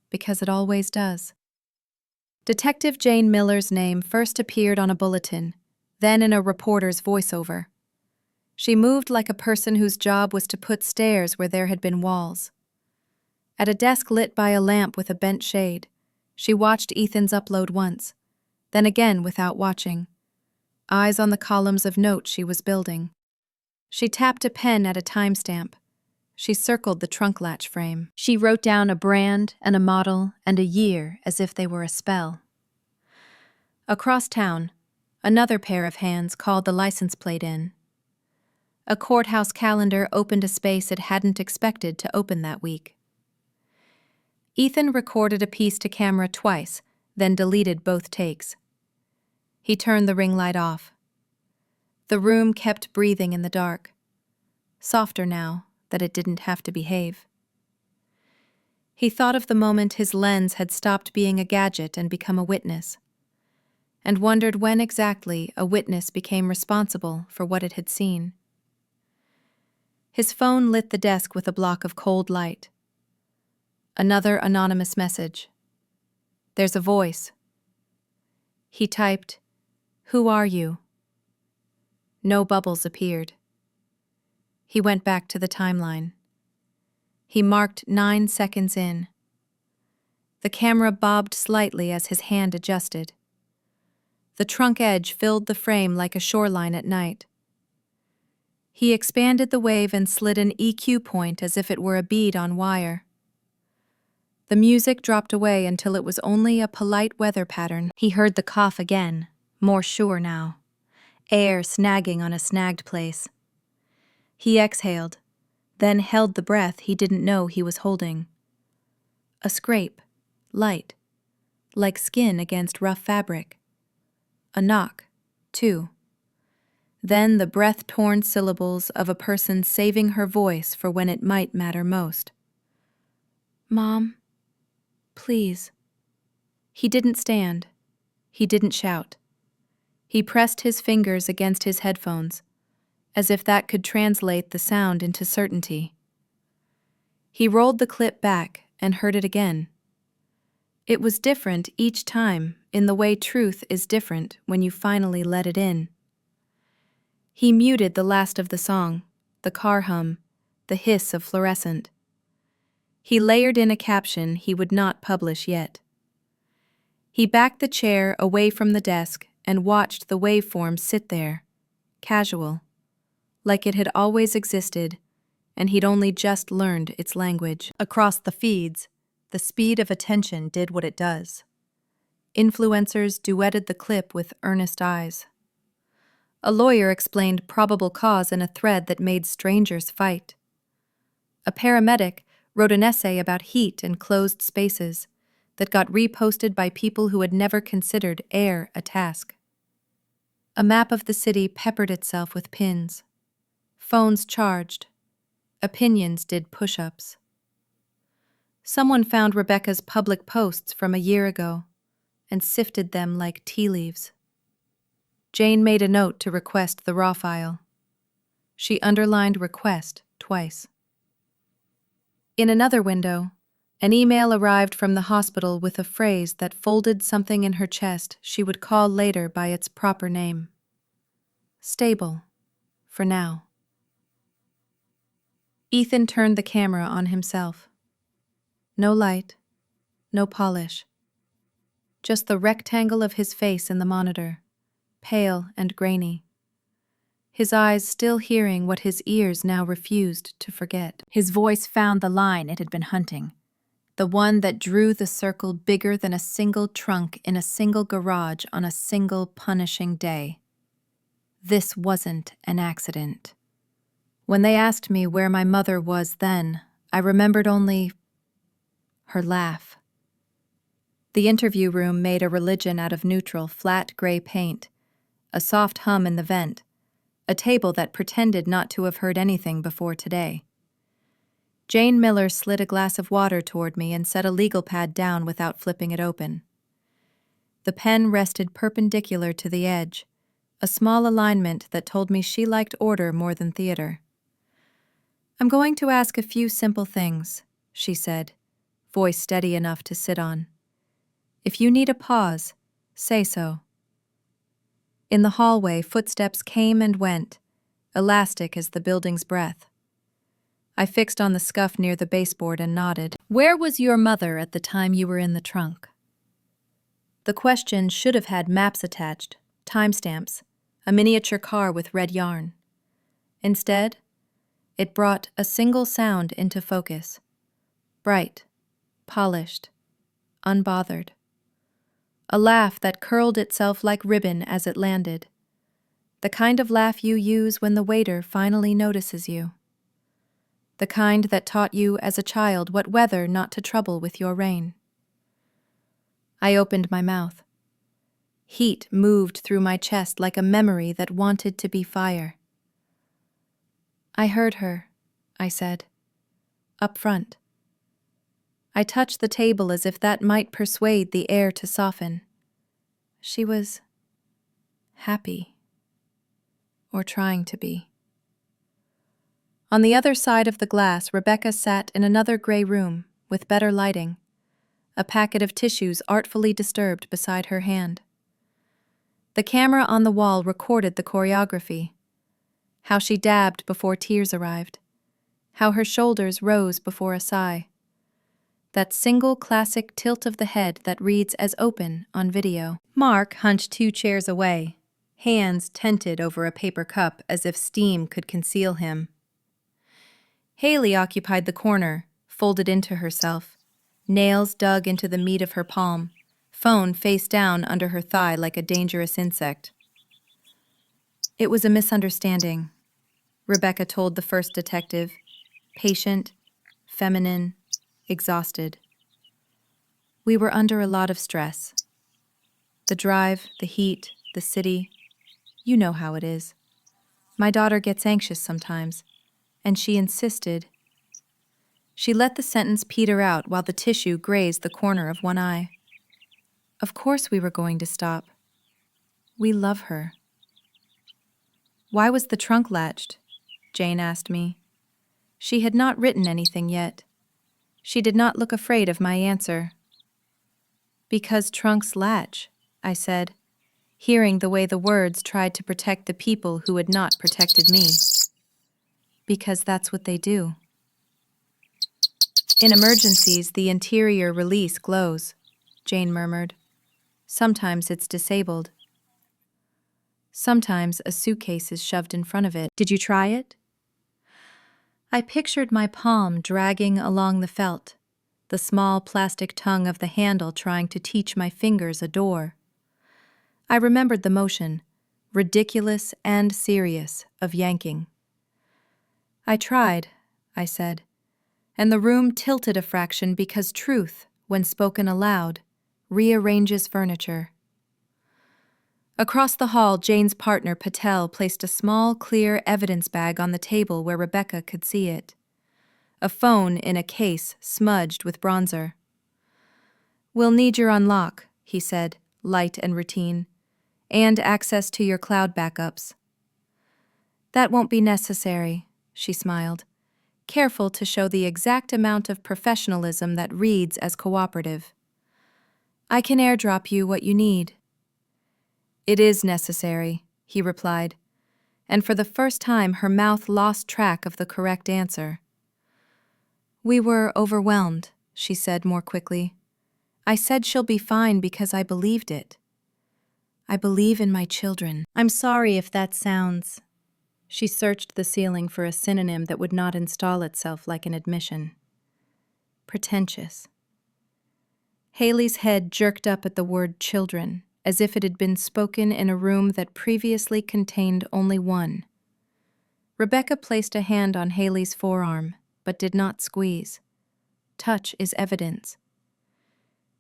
because it always does. Detective Jane Miller's name first appeared on a bulletin, then in a reporter's voiceover. She moved like a person whose job was to put stairs where there had been walls. At a desk lit by a lamp with a bent shade, she watched Ethan's upload once, then again without watching, eyes on the columns of notes she was building. She tapped a pen at a timestamp. She circled the trunk latch frame. She wrote down a brand and a model and a year as if they were a spell. Across town, another pair of hands called the license plate in. A courthouse calendar opened a space it hadn't expected to open that week. Ethan recorded a piece to camera twice, then deleted both takes. He turned the ring light off. The room kept breathing in the dark, softer now that it didn't have to behave. He thought of the moment his lens had stopped being a gadget and become a witness, and wondered when exactly a witness became responsible for what it had seen. His phone lit the desk with a block of cold light. Another anonymous message. There's a voice. He typed, "Who are you?" No bubbles appeared. He went back to the timeline. He marked 9 seconds in. The camera bobbed slightly as his hand adjusted. The trunk edge filled the frame like a shoreline at night. He expanded the wave and slid an EQ point as if it were a bead on wire. The music dropped away until it was only a polite weather pattern. He heard the cough again, more sure now. Air snagging on a snagged place. He exhaled, then held the breath he didn't know he was holding. A scrape, light, like skin against rough fabric. A knock, too. Then the breath-torn syllables of a person saving her voice for when it might matter most. "Mom, please." He didn't stand. He didn't shout. He pressed his fingers against his headphones, as if that could translate the sound into certainty. He rolled the clip back and heard it again. It was different each time in the way truth is different when you finally let it in. He muted the last of the song, the car hum, the hiss of fluorescent. He layered in a caption he would not publish yet. He backed the chair away from the desk and watched the waveform sit there, casual, like it had always existed, and he'd only just learned its language. Across the feeds, the speed of attention did what it does. Influencers duetted the clip with earnest eyes. A lawyer explained probable cause in a thread that made strangers fight. A paramedic wrote an essay about heat and closed spaces that got reposted by people who had never considered air a task. A map of the city peppered itself with pins. Phones charged. Opinions did push-ups. Someone found Rebecca's public posts from a year ago and sifted them like tea leaves. Jane made a note to request the raw file. She underlined request twice. In another window, an email arrived from the hospital with a phrase that folded something in her chest she would call later by its proper name. Stable, for now. Ethan turned the camera on himself. No light, no polish. Just the rectangle of his face in the monitor, pale and grainy. His eyes still hearing what his ears now refused to forget. His voice found the line it had been hunting, the one that drew the circle bigger than a single trunk in a single garage on a single punishing day. This wasn't an accident. When they asked me where my mother was then, I remembered only her laugh. The interview room made a religion out of neutral, flat gray paint, a soft hum in the vent, a table that pretended not to have heard anything before today. Jane Miller slid a glass of water toward me and set a legal pad down without flipping it open. The pen rested perpendicular to the edge, a small alignment that told me she liked order more than theater. "I'm going to ask a few simple things," she said, voice steady enough to sit on. "If you need a pause, say so." In the hallway, footsteps came and went, elastic as the building's breath. I fixed on the scuff near the baseboard and nodded. "Where was your mother at the time you were in the trunk?" The question should have had maps attached, timestamps, a miniature car with red yarn. Instead, it brought a single sound into focus. Bright, polished, unbothered. A laugh that curled itself like ribbon as it landed. The kind of laugh you use when the waiter finally notices you. The kind that taught you as a child what weather not to trouble with your rain. I opened my mouth. Heat moved through my chest like a memory that wanted to be fire. "I heard her," I said. "Up front." I touched the table as if that might persuade the air to soften. She was happy. Or trying to be. On the other side of the glass, Rebecca sat in another gray room, with better lighting, a packet of tissues artfully disturbed beside her hand. The camera on the wall recorded the choreography. How she dabbed before tears arrived. How her shoulders rose before a sigh. That single classic tilt of the head that reads as open on video. Mark hunched 2 chairs away, hands tented over a paper cup as if steam could conceal him. Haley occupied the corner, folded into herself, nails dug into the meat of her palm, phone face down under her thigh like a dangerous insect. It was a misunderstanding, Rebecca told the first detective, patient, feminine, exhausted. We were under a lot of stress. The drive, the heat, the city. You know how it is. My daughter gets anxious sometimes, and she insisted. She let the sentence peter out while the tissue grazed the corner of one eye. Of course we were going to stop. We love her. Why was the trunk latched? Jane asked me. She had not written anything yet. She did not look afraid of my answer. Because trunks latch, I said, hearing the way the words tried to protect the people who had not protected me. Because that's what they do. In emergencies, the interior release glows, Jane murmured. Sometimes it's disabled. Sometimes a suitcase is shoved in front of it. Did you try it? I pictured my palm dragging along the felt, the small plastic tongue of the handle trying to teach my fingers a door. I remembered the motion, ridiculous and serious, of yanking. I tried, I said, and the room tilted a fraction because truth, when spoken aloud, rearranges furniture. Across the hall, Jane's partner, Patel, placed a small, clear evidence bag on the table where Rebecca could see it. A phone in a case smudged with bronzer. We'll need your unlock, he said, light and routine, and access to your cloud backups. That won't be necessary, she smiled, careful to show the exact amount of professionalism that reads as cooperative. I can airdrop you what you need. It is necessary, he replied, and for the first time her mouth lost track of the correct answer. We were overwhelmed, she said more quickly. I said she'll be fine because I believed it. I believe in my children. I'm sorry if that sounds... She searched the ceiling for a synonym that would not install itself like an admission. Pretentious. Haley's head jerked up at the word children, as if it had been spoken in a room that previously contained only one. Rebecca placed a hand on Haley's forearm, but did not squeeze. Touch is evidence.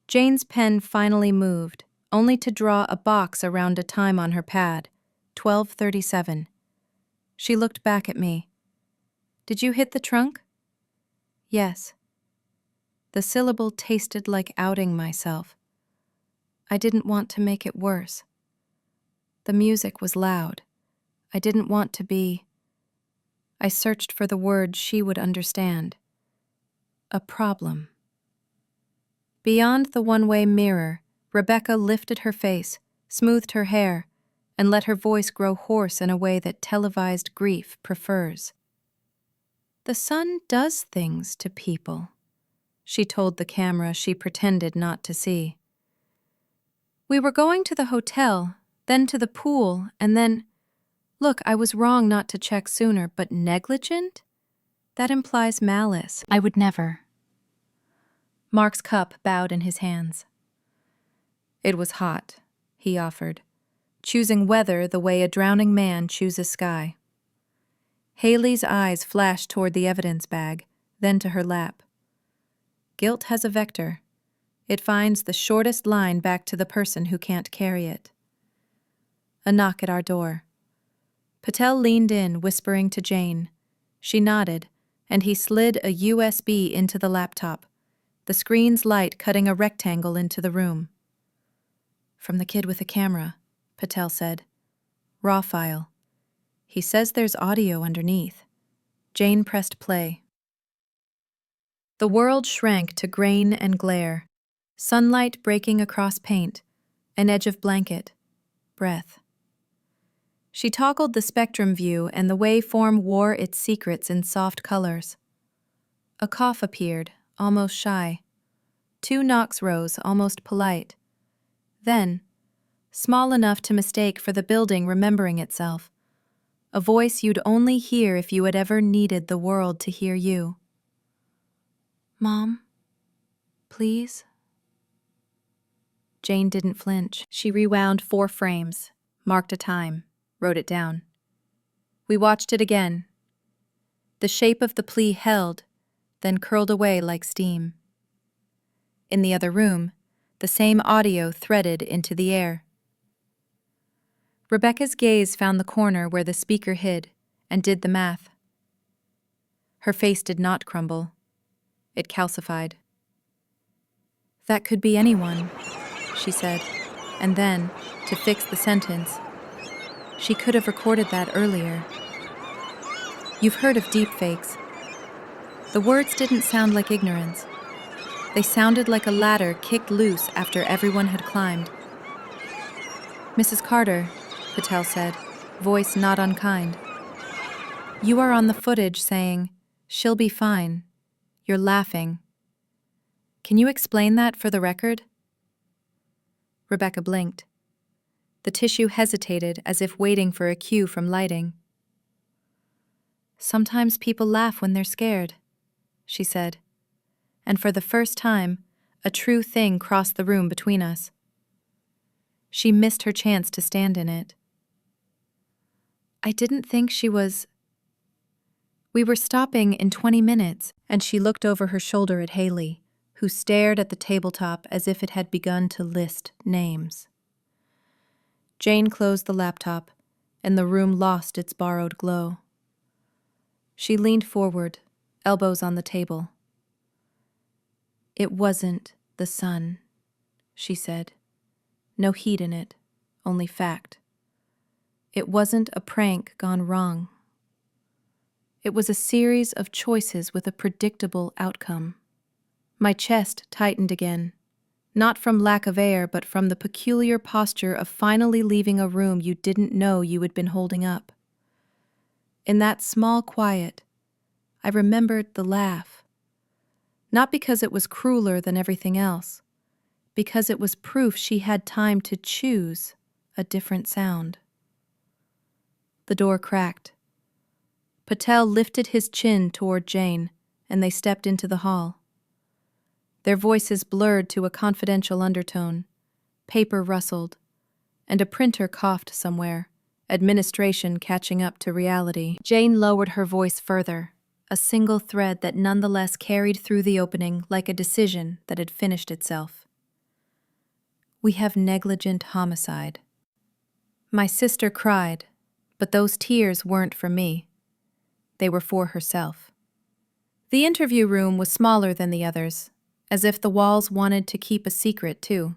Jane's pen finally moved, only to draw a box around a time on her pad, 12:37. She looked back at me. Did you hit the trunk? Yes. The syllable tasted like outing myself. I didn't want to make it worse. The music was loud. I didn't want to be... I searched for the word she would understand. A problem. Beyond the one-way mirror, Rebecca lifted her face, smoothed her hair, and let her voice grow hoarse in a way that televised grief prefers. The sun does things to people, she told the camera she pretended not to see. We were going to the hotel, then to the pool, and then... Look, I was wrong not to check sooner, but negligent? That implies malice. I would never. Mark's cup bowed in his hands. It was hot, he offered, choosing weather the way a drowning man chooses sky. Haley's eyes flashed toward the evidence bag, then to her lap. Guilt has a vector. It finds the shortest line back to the person who can't carry it. A knock at our door. Patel leaned in, whispering to Jane. She nodded, and he slid a USB into the laptop, the screen's light cutting a rectangle into the room. From the kid with the camera, Patel said. Raw file. He says there's audio underneath. Jane pressed play. The world shrank to grain and glare. Sunlight breaking across paint, an edge of blanket, breath. She toggled the spectrum view and the waveform wore its secrets in soft colors. A cough appeared, almost shy. 2 knocks rose, almost polite. Then, small enough to mistake for the building remembering itself, a voice you'd only hear if you had ever needed the world to hear you. "Mom, please?" Jane didn't flinch. She rewound 4 frames, marked a time, wrote it down. We watched it again. The shape of the plea held, then curled away like steam. In the other room, the same audio threaded into the air. Rebecca's gaze found the corner where the speaker hid and did the math. Her face did not crumble. It calcified. "That could be anyone," she said, and then, to fix the sentence, "She could have recorded that earlier." You've heard of deepfakes. The words didn't sound like ignorance. They sounded like a ladder kicked loose after everyone had climbed. "Mrs. Carter," Patel said, voice not unkind. "You are on the footage saying, 'She'll be fine.' You're laughing. Can you explain that for the record?" Rebecca blinked. The tissue hesitated as if waiting for a cue from lighting. "Sometimes people laugh when they're scared," she said, and for the first time, a true thing crossed the room between us. She missed her chance to stand in it. "I didn't think she was..." We were stopping in 20 minutes, and she looked over her shoulder at Haley, who stared at the tabletop as if it had begun to list names. Jane closed the laptop, and the room lost its borrowed glow. She leaned forward, elbows on the table. "It wasn't the sun," she said. "No heat in it, only fact. It wasn't a prank gone wrong. It was a series of choices with a predictable outcome." My chest tightened again, not from lack of air, but from the peculiar posture of finally leaving a room you didn't know you had been holding up. In that small quiet, I remembered the laugh. Not because it was crueler than everything else, because it was proof she had time to choose a different sound. The door cracked. Patel lifted his chin toward Jane, and they stepped into the hall. Their voices blurred to a confidential undertone. Paper rustled, and a printer coughed somewhere, administration catching up to reality. Jane lowered her voice further, a single thread that nonetheless carried through the opening like a decision that had finished itself. "We have negligent homicide." My sister cried, but those tears weren't for me. They were for herself. The interview room was smaller than the others, as if the walls wanted to keep a secret, too.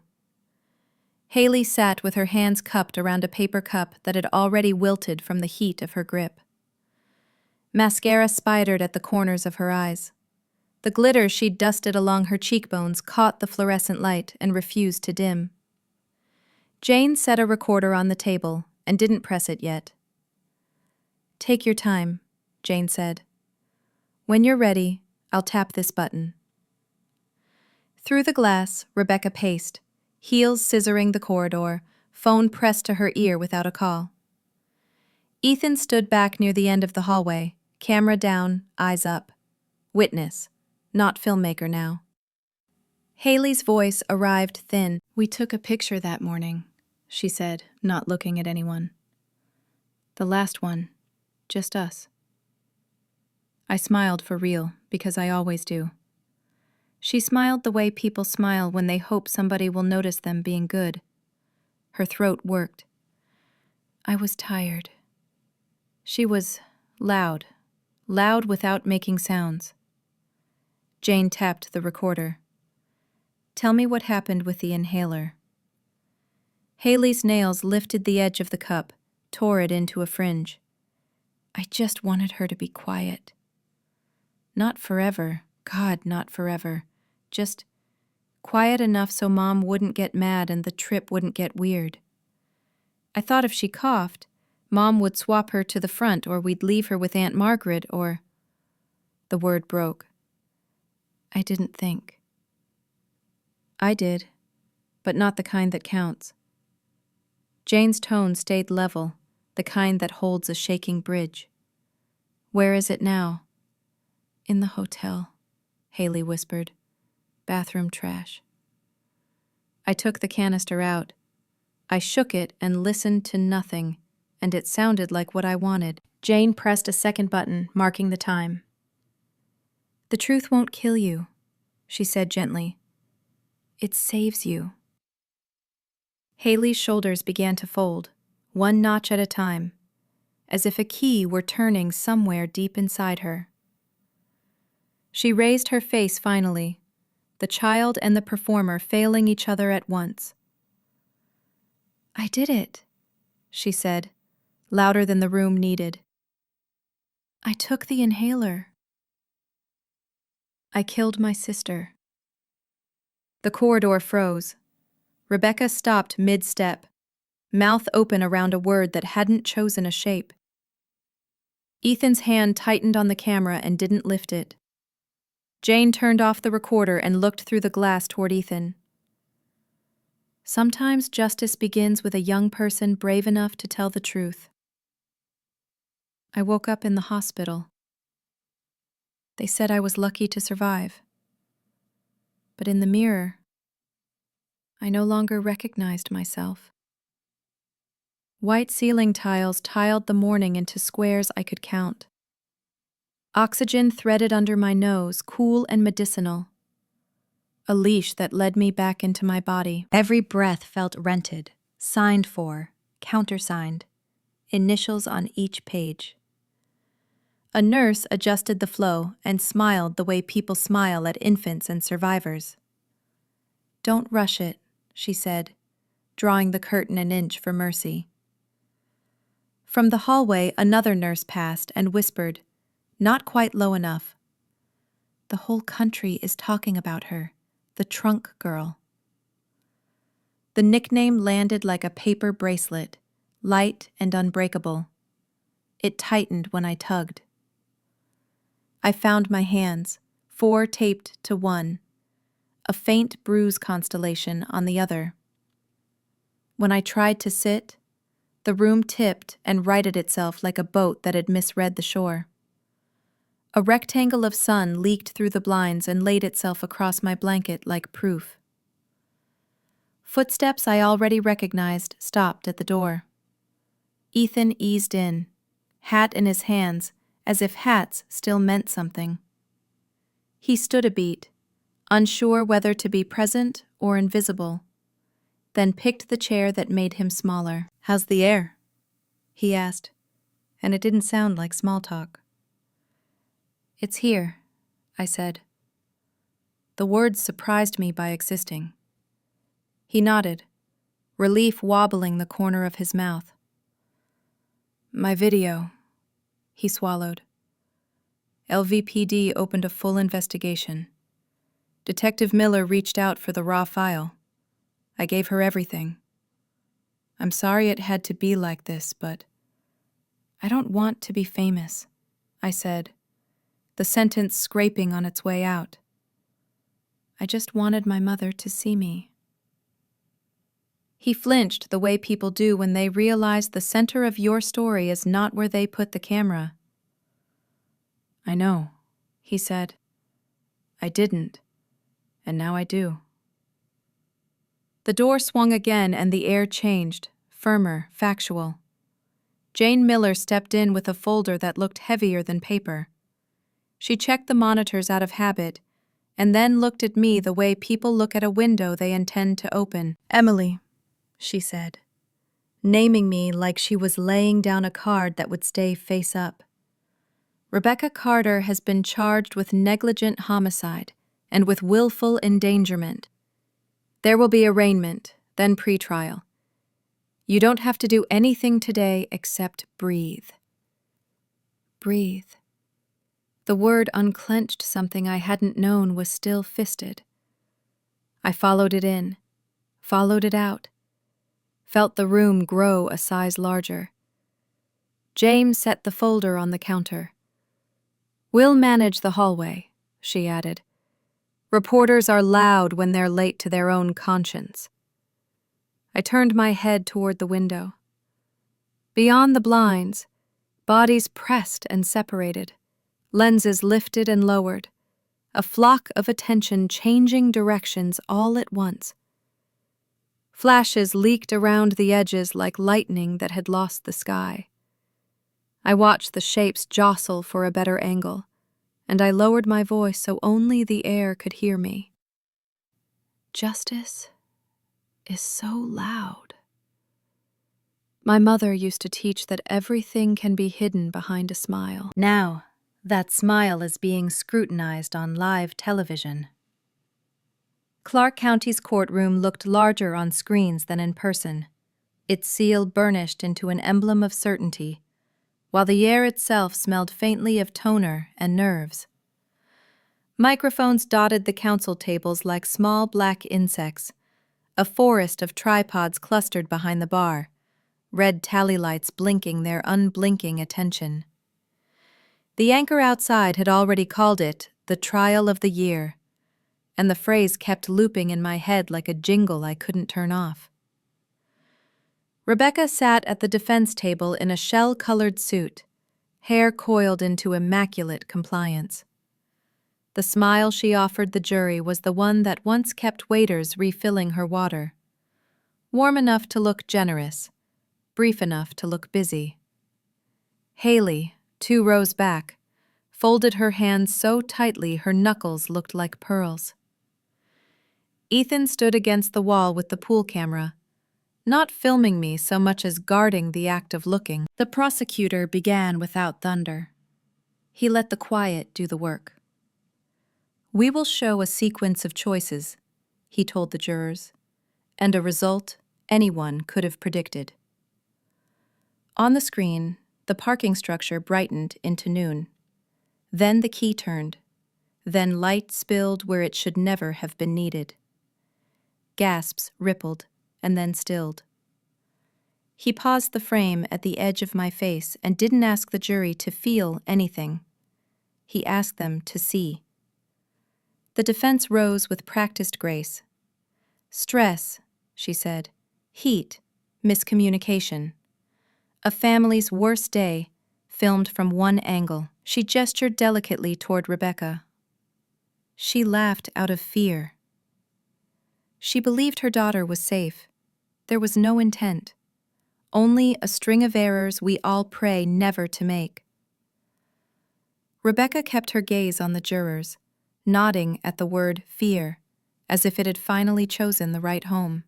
Haley sat with her hands cupped around a paper cup that had already wilted from the heat of her grip. Mascara spidered at the corners of her eyes. The glitter she'd dusted along her cheekbones caught the fluorescent light and refused to dim. Jane set a recorder on the table and didn't press it yet. "Take your time," Jane said. "When you're ready, I'll tap this button." Through the glass, Rebecca paced, heels scissoring the corridor, phone pressed to her ear without a call. Ethan stood back near the end of the hallway, camera down, eyes up. Witness, not filmmaker now. Haley's voice arrived thin. "We took a picture that morning," she said, not looking at anyone. "The last one, just us." I smiled for real, because I always do. She smiled the way people smile when they hope somebody will notice them being good. Her throat worked. I was tired. She was loud without making sounds. Jane tapped the recorder. "Tell me what happened with the inhaler." Haley's nails lifted the edge of the cup, tore it into a fringe. I just wanted her to be quiet. Not forever, God, not forever. Just quiet enough so Mom wouldn't get mad and the trip wouldn't get weird. I thought if she coughed, Mom would swap her to the front, or we'd leave her with Aunt Margaret, or... The word broke. I didn't think. I did, but not the kind that counts. Jane's tone stayed level, the kind that holds a shaking bridge. "Where is it now?" "In the hotel," Haley whispered. "Bathroom trash." I took the canister out. I shook it and listened to nothing, and it sounded like what I wanted. Jane pressed a second button, marking the time. "The truth won't kill you," she said gently. "It saves you." Haley's shoulders began to fold, one notch at a time, as if a key were turning somewhere deep inside her. She raised her face finally, the child and the performer failing each other at once. "I did it," she said, louder than the room needed. "I took the inhaler. I killed my sister." The corridor froze. Rebecca stopped mid-step, mouth open around a word that hadn't chosen a shape. Ethan's hand tightened on the camera and didn't lift it. Jane turned off the recorder and looked through the glass toward Ethan. "Sometimes justice begins with a young person brave enough to tell the truth." I woke up in the hospital. They said I was lucky to survive. But in the mirror, I no longer recognized myself. White ceiling tiles tiled the morning into squares I could count. Oxygen threaded under my nose, cool and medicinal. A leash that led me back into my body. Every breath felt rented, signed for, countersigned, initials on each page. A nurse adjusted the flow and smiled the way people smile at infants and survivors. "Don't rush it," she said, drawing the curtain an inch for mercy. From the hallway, another nurse passed and whispered, not quite low enough, "The whole country is talking about her, the trunk girl." The nickname landed like a paper bracelet, light and unbreakable. It tightened when I tugged. I found my hands, 4 taped to 1, a faint bruise constellation on the other. When I tried to sit, the room tipped and righted itself like a boat that had misread the shore. A rectangle of sun leaked through the blinds and laid itself across my blanket like proof. Footsteps I already recognized stopped at the door. Ethan eased in, hat in his hands, as if hats still meant something. He stood a beat, unsure whether to be present or invisible, then picked the chair that made him smaller. "How's the air?" he asked, and it didn't sound like small talk. "It's here," I said. The words surprised me by existing. He nodded, relief wobbling the corner of his mouth. "My video," he swallowed. "LVPD opened a full investigation. Detective Miller reached out for the raw file. I gave her everything. I'm sorry it had to be like this, but I don't want to be famous," I said, the sentence scraping on its way out. "I just wanted my mother to see me." He flinched the way people do when they realize the center of your story is not where they put the camera. "I know," he said. "I didn't, and now I do." The door swung again and the air changed, firmer, factual. Jane Miller stepped in with a folder that looked heavier than paper. She checked the monitors out of habit, and then looked at me the way people look at a window they intend to open. "Emily," she said, naming me like she was laying down a card that would stay face up. "Rebecca Carter has been charged with negligent homicide and with willful endangerment. There will be arraignment, then pretrial. You don't have to do anything today except breathe." Breathe. The word unclenched something I hadn't known was still fisted. I followed it in, followed it out, felt the room grow a size larger. James set the folder on the counter. "We'll manage the hallway," she added. "Reporters are loud when they're late to their own conscience." I turned my head toward the window. Beyond the blinds, bodies pressed and separated, lenses lifted and lowered, a flock of attention changing directions all at once. Flashes leaked around the edges like lightning that had lost the sky. I watched the shapes jostle for a better angle, and I lowered my voice so only the air could hear me. Justice is so loud. My mother used to teach that everything can be hidden behind a smile. Now, that smile is being scrutinized on live television. Clark County's courtroom looked larger on screens than in person, its seal burnished into an emblem of certainty, while the air itself smelled faintly of toner and nerves. Microphones dotted the council tables like small black insects, a forest of tripods clustered behind the bar, red tally lights blinking their unblinking attention. The anchor outside had already called it the trial of the year, and the phrase kept looping in my head like a jingle I couldn't turn off. Rebecca sat at the defense table in a shell-colored suit, hair coiled into immaculate compliance. The smile she offered the jury was the one that once kept waiters refilling her water. Warm enough to look generous, brief enough to look busy. Haley, 2 rows back, folded her hands so tightly her knuckles looked like pearls. Ethan stood against the wall with the pool camera, not filming me so much as guarding the act of looking. The prosecutor began without thunder. He let the quiet do the work. "We will show a sequence of choices," he told the jurors, "and a result anyone could have predicted." On the screen, the parking structure brightened into noon. Then the key turned. Then light spilled where it should never have been needed. Gasps rippled and then stilled. He paused the frame at the edge of my face and didn't ask the jury to feel anything. He asked them to see. The defense rose with practiced grace. "Stress," she said. "Heat, miscommunication. A family's worst day, filmed from one angle." She gestured delicately toward Rebecca. She laughed out of fear. She believed her daughter was safe. There was no intent. Only a string of errors we all pray never to make. Rebecca kept her gaze on the jurors, nodding at the word fear, as if it had finally chosen the right home.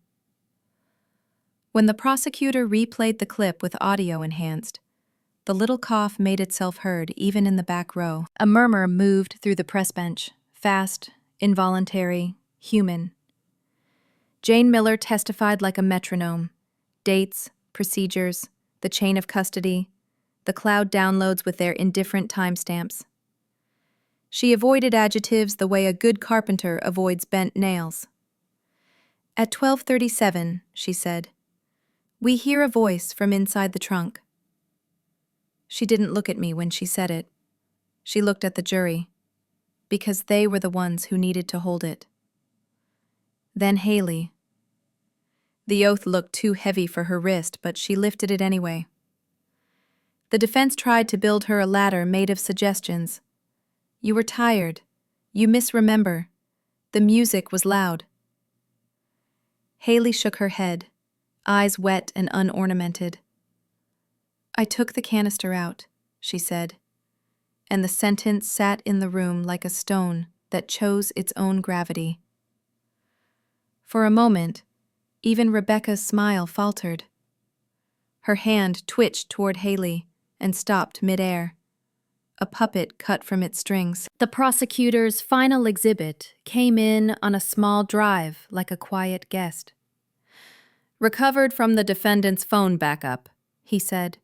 When the prosecutor replayed the clip with audio enhanced, the little cough made itself heard even in the back row. A murmur moved through the press bench, fast, involuntary, human. Jane Miller testified like a metronome. Dates, procedures, the chain of custody, the cloud downloads with their indifferent timestamps. She avoided adjectives the way a good carpenter avoids bent nails. "At 12:37, she said, "we hear a voice from inside the trunk." She didn't look at me when she said it. She looked at the jury, because they were the ones who needed to hold it. Then Haley. The oath looked too heavy for her wrist, but she lifted it anyway. The defense tried to build her a ladder made of suggestions. "You were tired. You misremember. The music was loud." Haley shook her head, eyes wet and unornamented. "I took the canister out," she said, and the sentence sat in the room like a stone that chose its own gravity. For a moment, even Rebecca's smile faltered. Her hand twitched toward Haley and stopped midair, a puppet cut from its strings. The prosecutor's final exhibit came in on a small drive like a quiet guest. "Recovered from the defendant's phone backup," he said.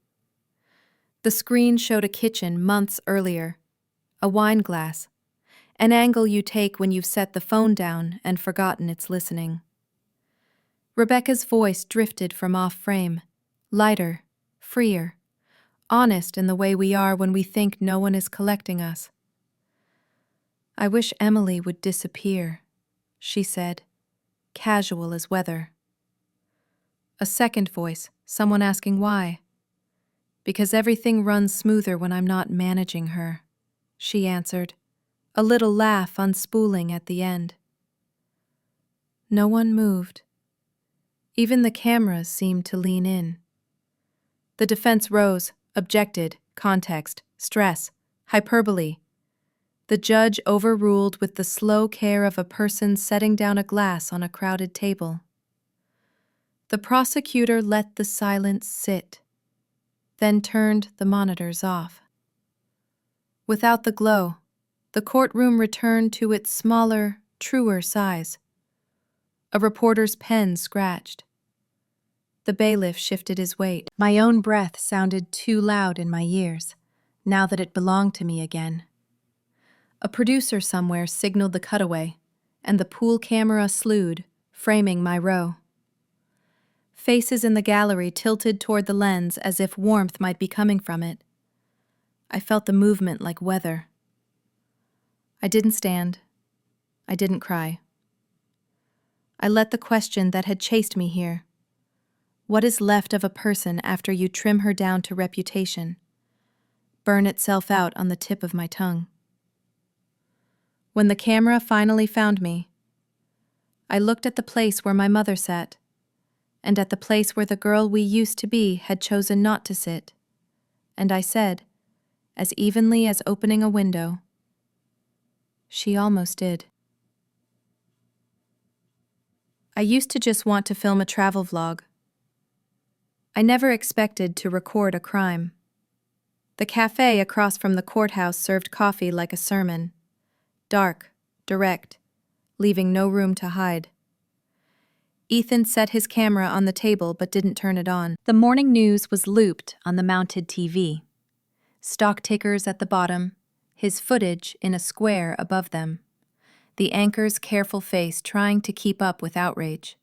The screen showed a kitchen months earlier, a wine glass, an angle you take when you've set the phone down and forgotten it's listening. Rebecca's voice drifted from off-frame, lighter, freer, honest in the way we are when we think no one is collecting us. "I wish Emily would disappear," she said, casual as weather. A second voice, someone asking why. Because everything runs smoother when I'm not managing her, she answered, a little laugh unspooling at the end. No one moved. Even the cameras seemed to lean in. The defense rose, objected, context, stress, hyperbole. The judge overruled with the slow care of a person setting down a glass on a crowded table. The prosecutor let the silence sit, then turned the monitors off. Without the glow, the courtroom returned to its smaller, truer size. A reporter's pen scratched. The bailiff shifted his weight. My own breath sounded too loud in my ears, now that it belonged to me again. A producer somewhere signaled the cutaway, and the pool camera slewed, framing my row. Faces in the gallery tilted toward the lens as if warmth might be coming from it. I felt the movement like weather. I didn't stand. I didn't cry. I let the question that had chased me here. What is left of a person after you trim her down to reputation? Burn itself out on the tip of my tongue. When the camera finally found me, I looked at the place where my mother sat, and at the place where the girl we used to be had chosen not to sit, and I said, as evenly as opening a window, she almost did. I used to just want to film a travel vlog. I never expected to record a crime. The cafe across from the courthouse served coffee like a sermon. Dark, direct, leaving no room to hide. Ethan set his camera on the table but didn't turn it on. The morning news was looped on the mounted TV. Stock tickers at the bottom, his footage in a square above them. The anchor's careful face trying to keep up with outrage.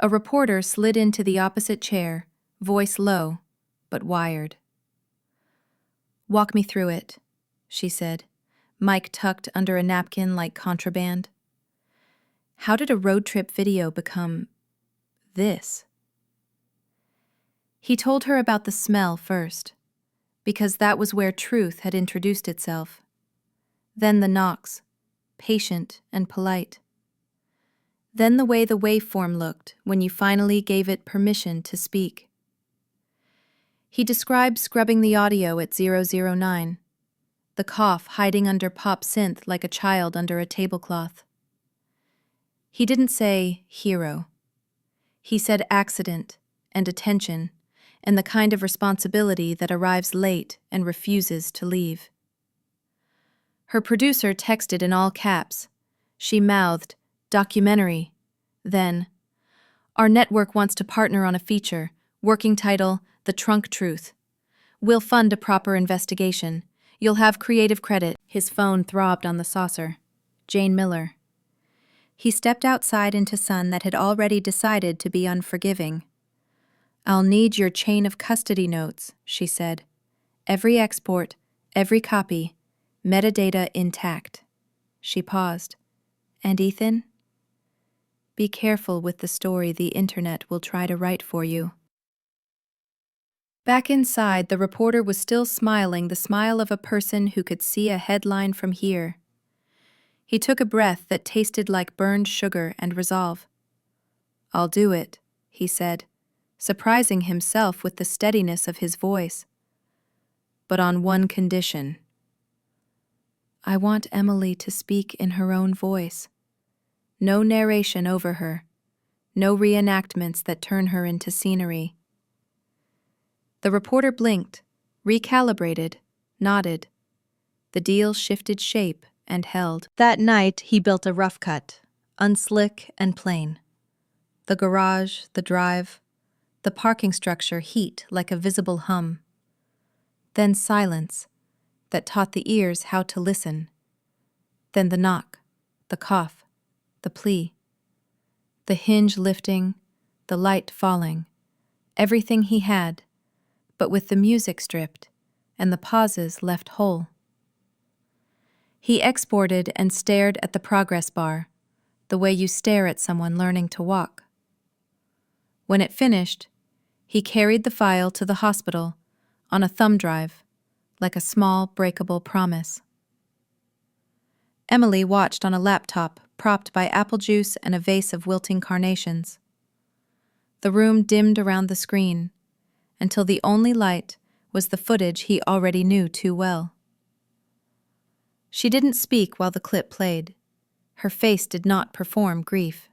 A reporter slid into the opposite chair, voice low, but wired. "Walk me through it," she said, mic tucked under a napkin like contraband. How did a road trip video become this? He told her about the smell first, because that was where truth had introduced itself. Then the knocks, patient and polite. Then the way the waveform looked when you finally gave it permission to speak. He described scrubbing the audio at 009, the cough hiding under pop synth like a child under a tablecloth. He didn't say hero. He said accident and attention and the kind of responsibility that arrives late and refuses to leave. Her producer texted in all caps. She mouthed, "Documentary." Then, "Our network wants to partner on a feature, working title, The Trunk Truth. We'll fund a proper investigation. You'll have creative credit." His phone throbbed on the saucer. Jane Miller. He stepped outside into sun that had already decided to be unforgiving. "I'll need your chain of custody notes," she said. "Every export, every copy, metadata intact." She paused. "And Ethan? Be careful with the story the internet will try to write for you." Back inside, the reporter was still smiling, the smile of a person who could see a headline from here. He took a breath that tasted like burned sugar and resolve. "I'll do it," he said, surprising himself with the steadiness of his voice. "But on one condition. I want Emily to speak in her own voice. No narration over her. No reenactments that turn her into scenery." The reporter blinked, recalibrated, nodded. The deal shifted shape and held. That night, he built a rough cut, unslick and plain. The garage, the drive, the parking structure heat like a visible hum. Then silence that taught the ears how to listen. Then the knock, the cough, the plea. The hinge lifting, the light falling. Everything he had, but with the music stripped and the pauses left whole. He exported and stared at the progress bar, the way you stare at someone learning to walk. When it finished, he carried the file to the hospital on a thumb drive, like a small, breakable promise. Emily watched on a laptop propped by apple juice and a vase of wilting carnations. The room dimmed around the screen, until the only light was the footage he already knew too well. She didn't speak while the clip played. Her face did not perform grief.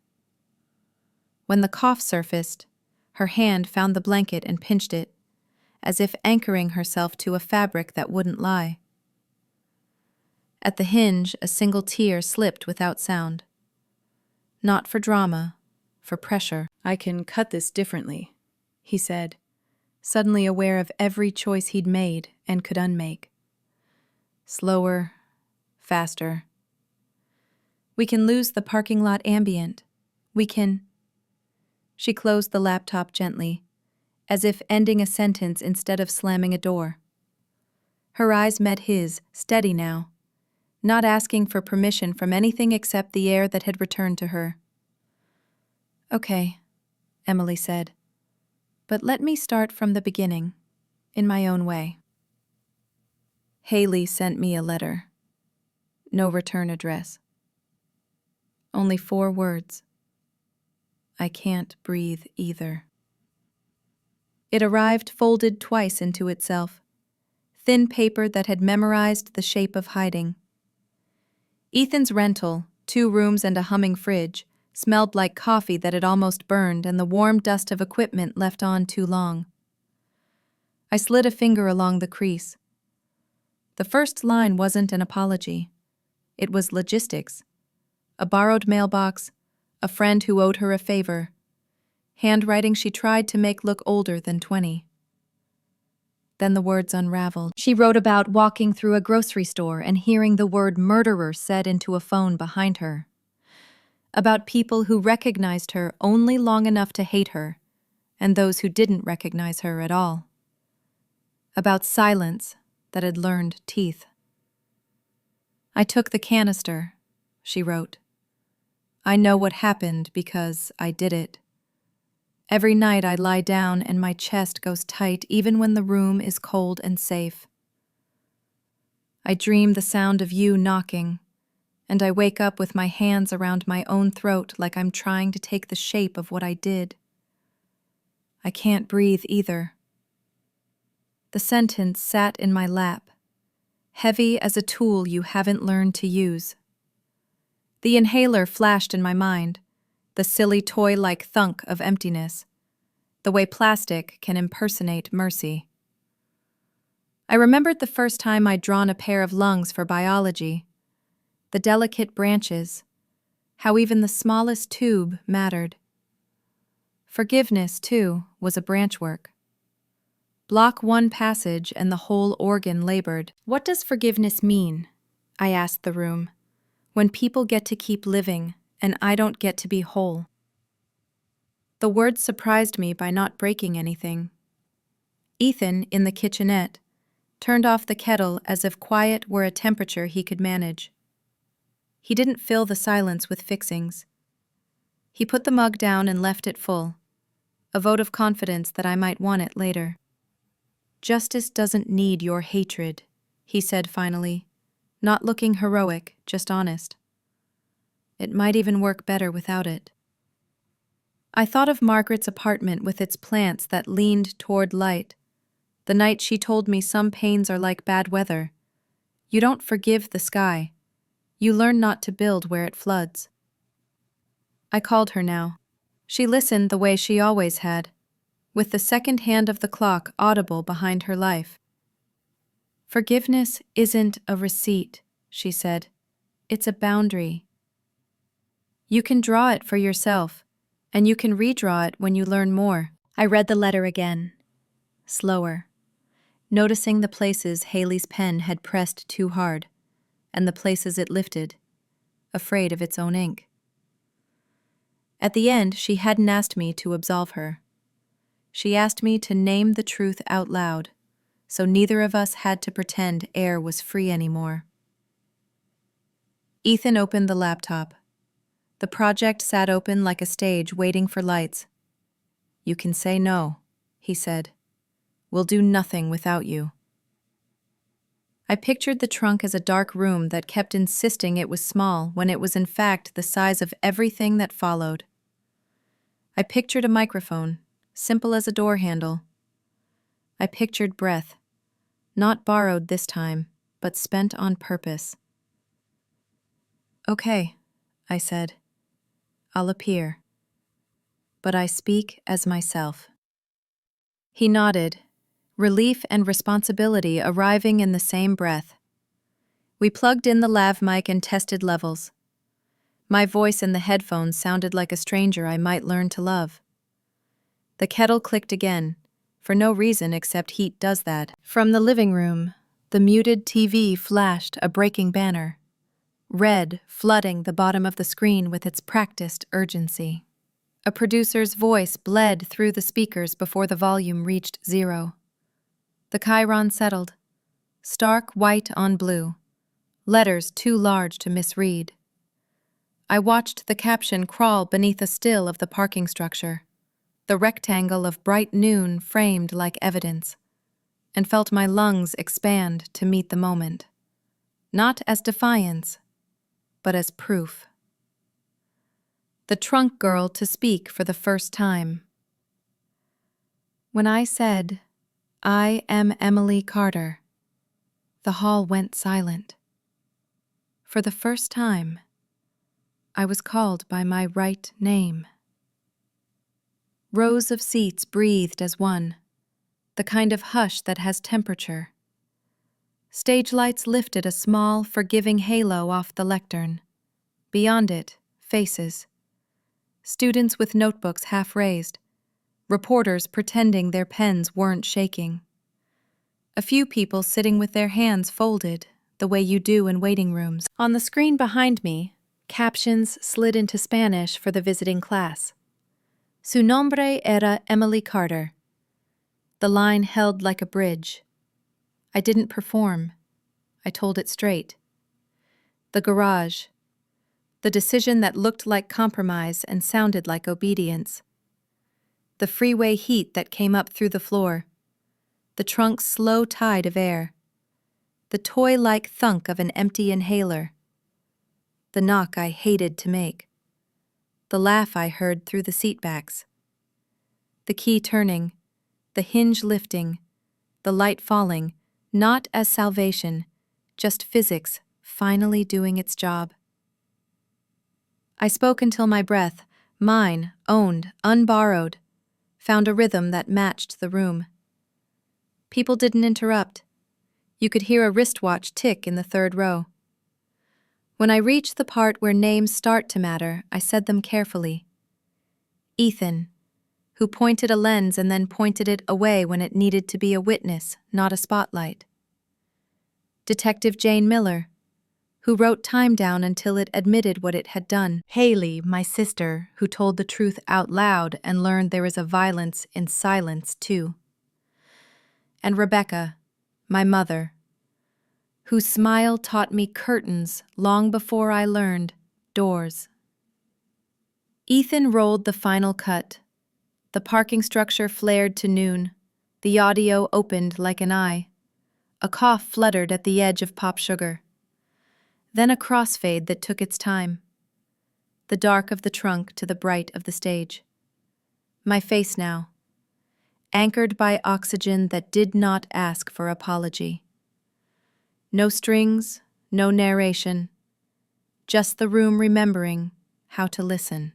When the cough surfaced, her hand found the blanket and pinched it, as if anchoring herself to a fabric that wouldn't lie. At the hinge, a single tear slipped without sound. Not for drama, for pressure. "I can cut this differently," he said, suddenly aware of every choice he'd made and could unmake. Slower, faster. We can lose the parking lot ambient. We can... She closed the laptop gently, as if ending a sentence instead of slamming a door. Her eyes met his, steady now, not asking for permission from anything except the air that had returned to her. "Okay," Emily said, "but let me start from the beginning, in my own way. Haley sent me a letter. No return address. Only 4 words. I can't breathe either." It arrived folded twice into itself, thin paper that had memorized the shape of hiding. Ethan's rental, 2 rooms and a humming fridge, smelled like coffee that had almost burned and the warm dust of equipment left on too long. I slid a finger along the crease. The first line wasn't an apology. It was logistics. A borrowed mailbox, a friend who owed her a favor, handwriting she tried to make look older than 20. Then the words unraveled. She wrote about walking through a grocery store and hearing the word murderer said into a phone behind her. About people who recognized her only long enough to hate her, and those who didn't recognize her at all. About silence that had learned teeth. "I took the canister," she wrote. "I know what happened because I did it. Every night I lie down and my chest goes tight even when the room is cold and safe. I dream the sound of you knocking, and I wake up with my hands around my own throat like I'm trying to take the shape of what I did. I can't breathe either." The sentence sat in my lap, heavy as a tool you haven't learned to use. The inhaler flashed in my mind, the silly toy-like thunk of emptiness, the way plastic can impersonate mercy. I remembered the first time I'd drawn a pair of lungs for biology, the delicate branches, how even the smallest tube mattered. Forgiveness, too, was a branchwork. Block one passage and the whole organ labored. "What does forgiveness mean?" I asked the room. "When people get to keep living and I don't get to be whole?" The words surprised me by not breaking anything. Ethan, in the kitchenette, turned off the kettle as if quiet were a temperature he could manage. He didn't fill the silence with fixings. He put the mug down and left it full, a vote of confidence that I might want it later. "Justice doesn't need your hatred," he said finally, not looking heroic, just honest. "It might even work better without it." I thought of Margaret's apartment with its plants that leaned toward light, the night she told me some pains are like bad weather. You don't forgive the sky. You learn not to build where it floods. I called her now. She listened the way she always had, with the second hand of the clock audible behind her life. "Forgiveness isn't a receipt," she said. "It's a boundary. You can draw it for yourself, and you can redraw it when you learn more." I read the letter again, slower, noticing the places Haley's pen had pressed too hard, and the places it lifted, afraid of its own ink. At the end, she hadn't asked me to absolve her. She asked me to name the truth out loud, so neither of us had to pretend air was free anymore. Ethan opened the laptop. The project sat open like a stage waiting for lights. You can say no, he said. We'll do nothing without you. I pictured the trunk as a dark room that kept insisting it was small when it was in fact the size of everything that followed. I pictured a microphone, simple as a door handle. I pictured breath, not borrowed this time, but spent on purpose. Okay, I said. I'll appear. But I speak as myself. He nodded, relief and responsibility arriving in the same breath. We plugged in the lav mic and tested levels. My voice in the headphones sounded like a stranger I might learn to love. The kettle clicked again, for no reason except heat does that. From the living room, the muted TV flashed a breaking banner, red flooding the bottom of the screen with its practiced urgency. A producer's voice bled through the speakers before the volume reached 0. The chyron settled, stark white on blue, letters too large to misread. I watched the caption crawl beneath a still of the parking structure, the rectangle of bright noon framed like evidence, and felt my lungs expand to meet the moment, not as defiance, but as proof. The trunk girl to speak for the first time. When I said, "I am Emily Carter," the hall went silent. For the first time, I was called by my right name. Rows of seats breathed as one, the kind of hush that has temperature. Stage lights lifted a small, forgiving halo off the lectern. Beyond it, faces. Students with notebooks half raised, reporters pretending their pens weren't shaking. A few people sitting with their hands folded, the way you do in waiting rooms. On the screen behind me, captions slid into Spanish for the visiting class. Su nombre era Emily Carter. The line held like a bridge. I didn't perform. I told it straight. The garage. The decision that looked like compromise and sounded like obedience. The freeway heat that came up through the floor. The trunk's slow tide of air. The toy-like thunk of an empty inhaler. The knock I hated to make. The laugh I heard through the seatbacks. The key turning, the hinge lifting, the light falling, not as salvation, just physics finally doing its job. I spoke until my breath, mine, owned, unborrowed, found a rhythm that matched the room. People didn't interrupt. You could hear a wristwatch tick in the third row. When I reached the part where names start to matter, I said them carefully. Ethan, who pointed a lens and then pointed it away when it needed to be a witness, not a spotlight. Detective Jane Miller, who wrote time down until it admitted what it had done. Haley, my sister, who told the truth out loud and learned there is a violence in silence, too. And Rebecca, my mother, whose smile taught me curtains long before I learned doors. Ethan rolled the final cut. The parking structure flared to noon. The audio opened like an eye. A cough fluttered at the edge of pop sugar. Then a crossfade that took its time. The dark of the trunk to the bright of the stage. My face now, anchored by oxygen that did not ask for apology. No strings, no narration, just the room remembering how to listen.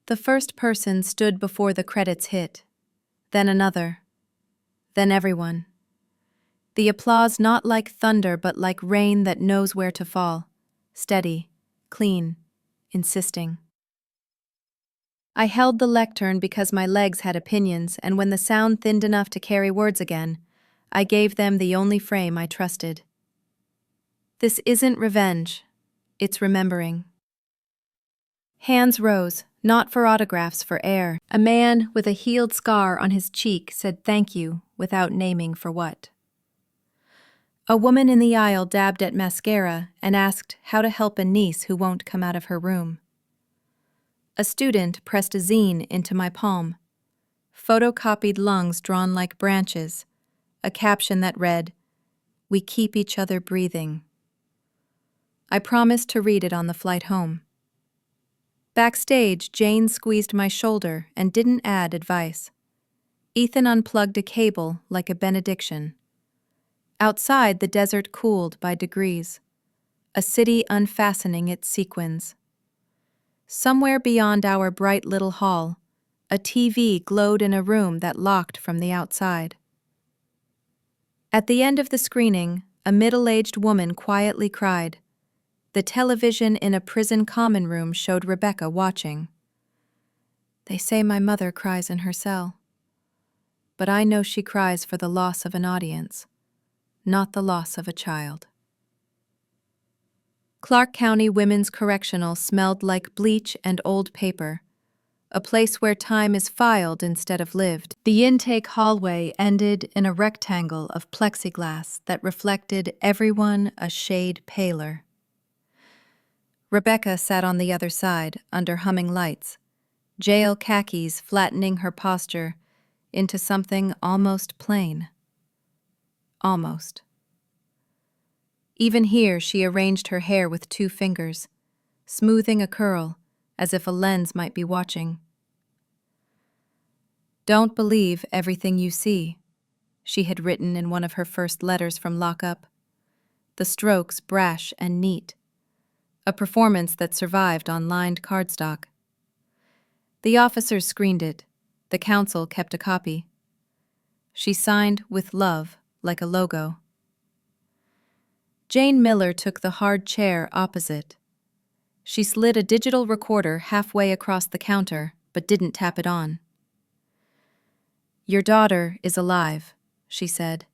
The first person stood before the credits hit, then another, then everyone. The applause not like thunder but like rain that knows where to fall, steady, clean, insisting. I held the lectern because my legs had opinions, and when the sound thinned enough to carry words again, I gave them the only frame I trusted. This isn't revenge, it's remembering. Hands rose, not for autographs, for air. A man with a healed scar on his cheek said thank you without naming for what. A woman in the aisle dabbed at mascara and asked how to help a niece who won't come out of her room. A student pressed a zine into my palm. Photocopied lungs drawn like branches. A caption that read, "We keep each other breathing." I promised to read it on the flight home. Backstage, Jane squeezed my shoulder and didn't add advice. Ethan unplugged a cable like a benediction. Outside, the desert cooled by degrees, a city unfastening its sequins. Somewhere beyond our bright little hall, a TV glowed in a room that locked from the outside. At the end of the screening, a middle-aged woman quietly cried. The television in a prison common room showed Rebecca watching. They say my mother cries in her cell. But I know she cries for the loss of an audience, not the loss of a child. Clark County Women's Correctional smelled like bleach and old paper, a place where time is filed instead of lived. The intake hallway ended in a rectangle of plexiglass that reflected everyone a shade paler. Rebecca sat on the other side, under humming lights, jail khakis flattening her posture into something almost plain. Almost. Even here, she arranged her hair with 2 fingers, smoothing a curl as if a lens might be watching. "Don't believe everything you see," she had written in one of her first letters from lockup. The strokes brash and neat, a performance that survived on lined cardstock. The officers screened it. The council kept a copy. She signed with love, like a logo. Jane Miller took the hard chair opposite. She slid a digital recorder halfway across the counter, but didn't tap it on. "Your daughter is alive," she said,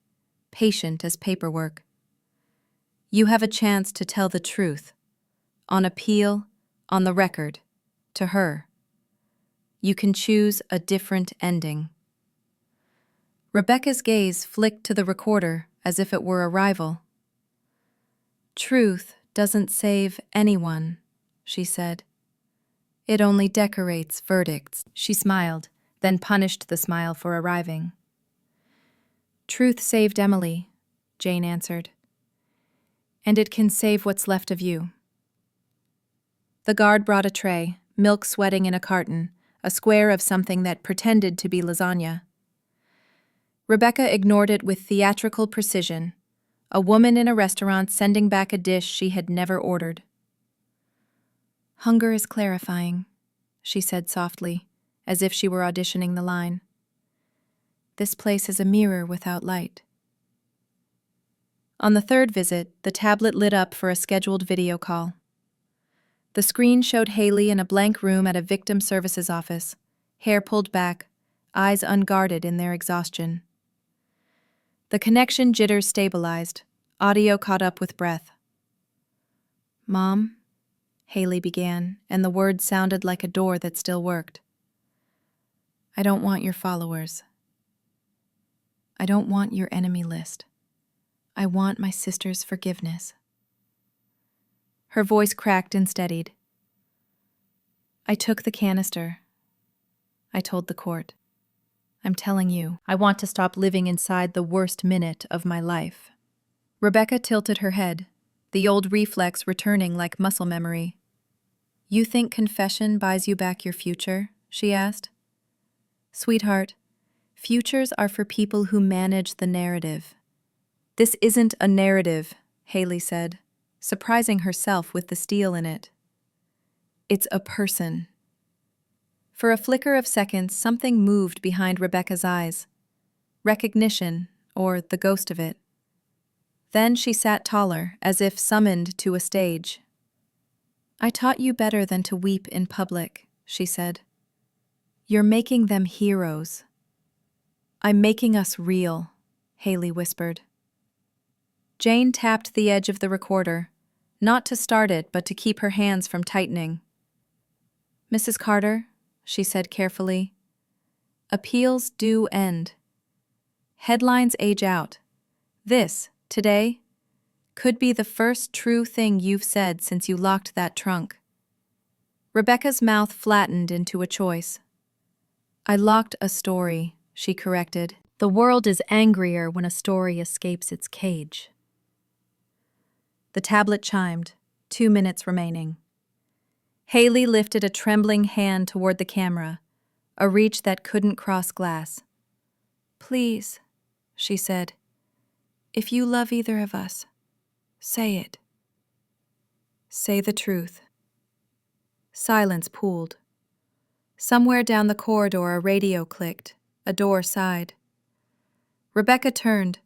patient as paperwork. "You have a chance to tell the truth, on appeal, on the record, to her. You can choose a different ending." Rebecca's gaze flicked to the recorder as if it were a rival. "Truth doesn't save anyone," she said. "It only decorates verdicts." She smiled, then punished the smile for arriving. "Truth saved Emily," Jane answered. "And it can save what's left of you." The guard brought a tray, milk sweating in a carton, a square of something that pretended to be lasagna. Rebecca ignored it with theatrical precision, a woman in a restaurant sending back a dish she had never ordered. "Hunger is clarifying," she said softly, as if she were auditioning the line. "This place is a mirror without light." On the third visit, the tablet lit up for a scheduled video call. The screen showed Haley in a blank room at a victim services office, hair pulled back, eyes unguarded in their exhaustion. The connection jitters stabilized, audio caught up with breath. "Mom?" Haley began, and the words sounded like a door that still worked. "I don't want your followers. I don't want your enemy list. I want my sister's forgiveness." Her voice cracked and steadied. "I took the canister. I told the court. I'm telling you, I want to stop living inside the worst minute of my life." Rebecca tilted her head, the old reflex returning like muscle memory. "You think confession buys you back your future?" she asked. "Sweetheart, futures are for people who manage the narrative." "This isn't a narrative," Haley said, surprising herself with the steel in it. "It's a person." For a flicker of seconds, something moved behind Rebecca's eyes. Recognition, or the ghost of it. Then she sat taller, as if summoned to a stage. "I taught you better than to weep in public," she said. "You're making them heroes." "I'm making us real," Haley whispered. Jane tapped the edge of the recorder, not to start it, but to keep her hands from tightening. "Mrs. Carter," she said carefully, "appeals do end. Headlines age out. This, today, could be the first true thing you've said since you locked that trunk." Rebecca's mouth flattened into a choice. I locked a story, she corrected. The world is angrier when a story escapes its cage. The tablet chimed, 2 minutes remaining. Haley lifted a trembling hand toward the camera, a reach that couldn't cross glass. Please, she said, if you love either of us, say it. Say the truth. Silence pooled. Somewhere down the corridor, a radio clicked. A door sighed. Rebecca turned,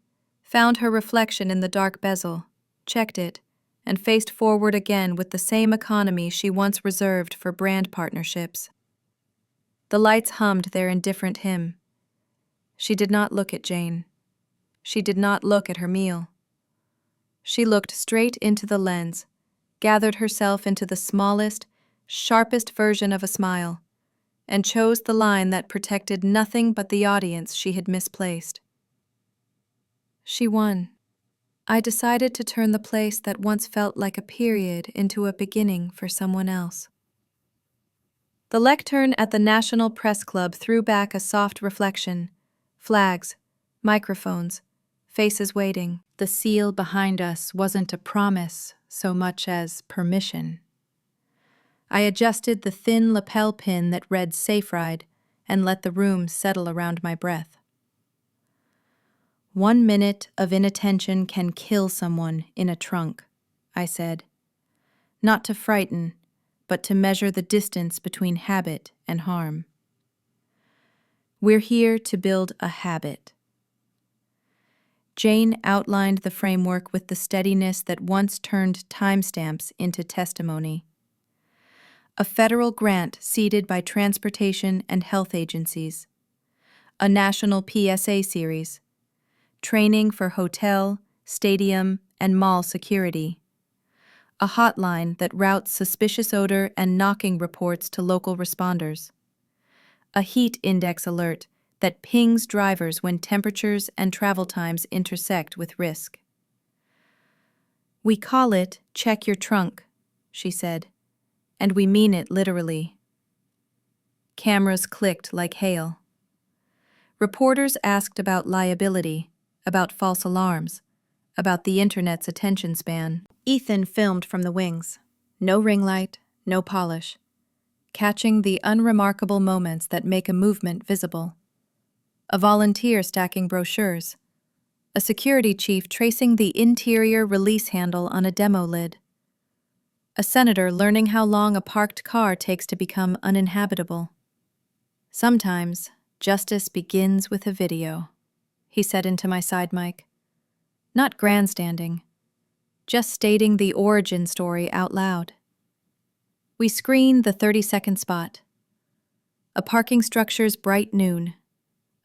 found her reflection in the dark bezel, checked it, and faced forward again with the same economy she once reserved for brand partnerships. The lights hummed their indifferent hymn. She did not look at Jane. She did not look at her meal. She looked straight into the lens, gathered herself into the smallest, sharpest version of a smile, and chose the line that protected nothing but the audience she had misplaced. She won. I decided to turn the place that once felt like a period into a beginning for someone else. The lectern at the National Press Club threw back a soft reflection. Flags, microphones, faces waiting. The seal behind us wasn't a promise so much as permission. I adjusted the thin lapel pin that read Safe Ride and let the room settle around my breath. 1 minute of inattention can kill someone in a trunk, I said. Not to frighten, but to measure the distance between habit and harm. We're here to build a habit. Jane outlined the framework with the steadiness that once turned timestamps into testimony. A federal grant seeded by transportation and health agencies. A national PSA series. Training for hotel, stadium, and mall security. A hotline that routes suspicious odor and knocking reports to local responders. A heat index alert that pings drivers when temperatures and travel times intersect with risk. We call it Check Your Trunk, she said, and we mean it literally. Cameras clicked like hail. Reporters asked about liability, about false alarms, about the internet's attention span. Ethan filmed from the wings. No ring light, no polish. Catching the unremarkable moments that make a movement visible. A volunteer stacking brochures. A security chief tracing the interior release handle on a demo lid. A senator learning how long a parked car takes to become uninhabitable. Sometimes, justice begins with a video, he said into my side mic. Not grandstanding, just stating the origin story out loud. We screen the 30-second spot. A parking structure's bright noon.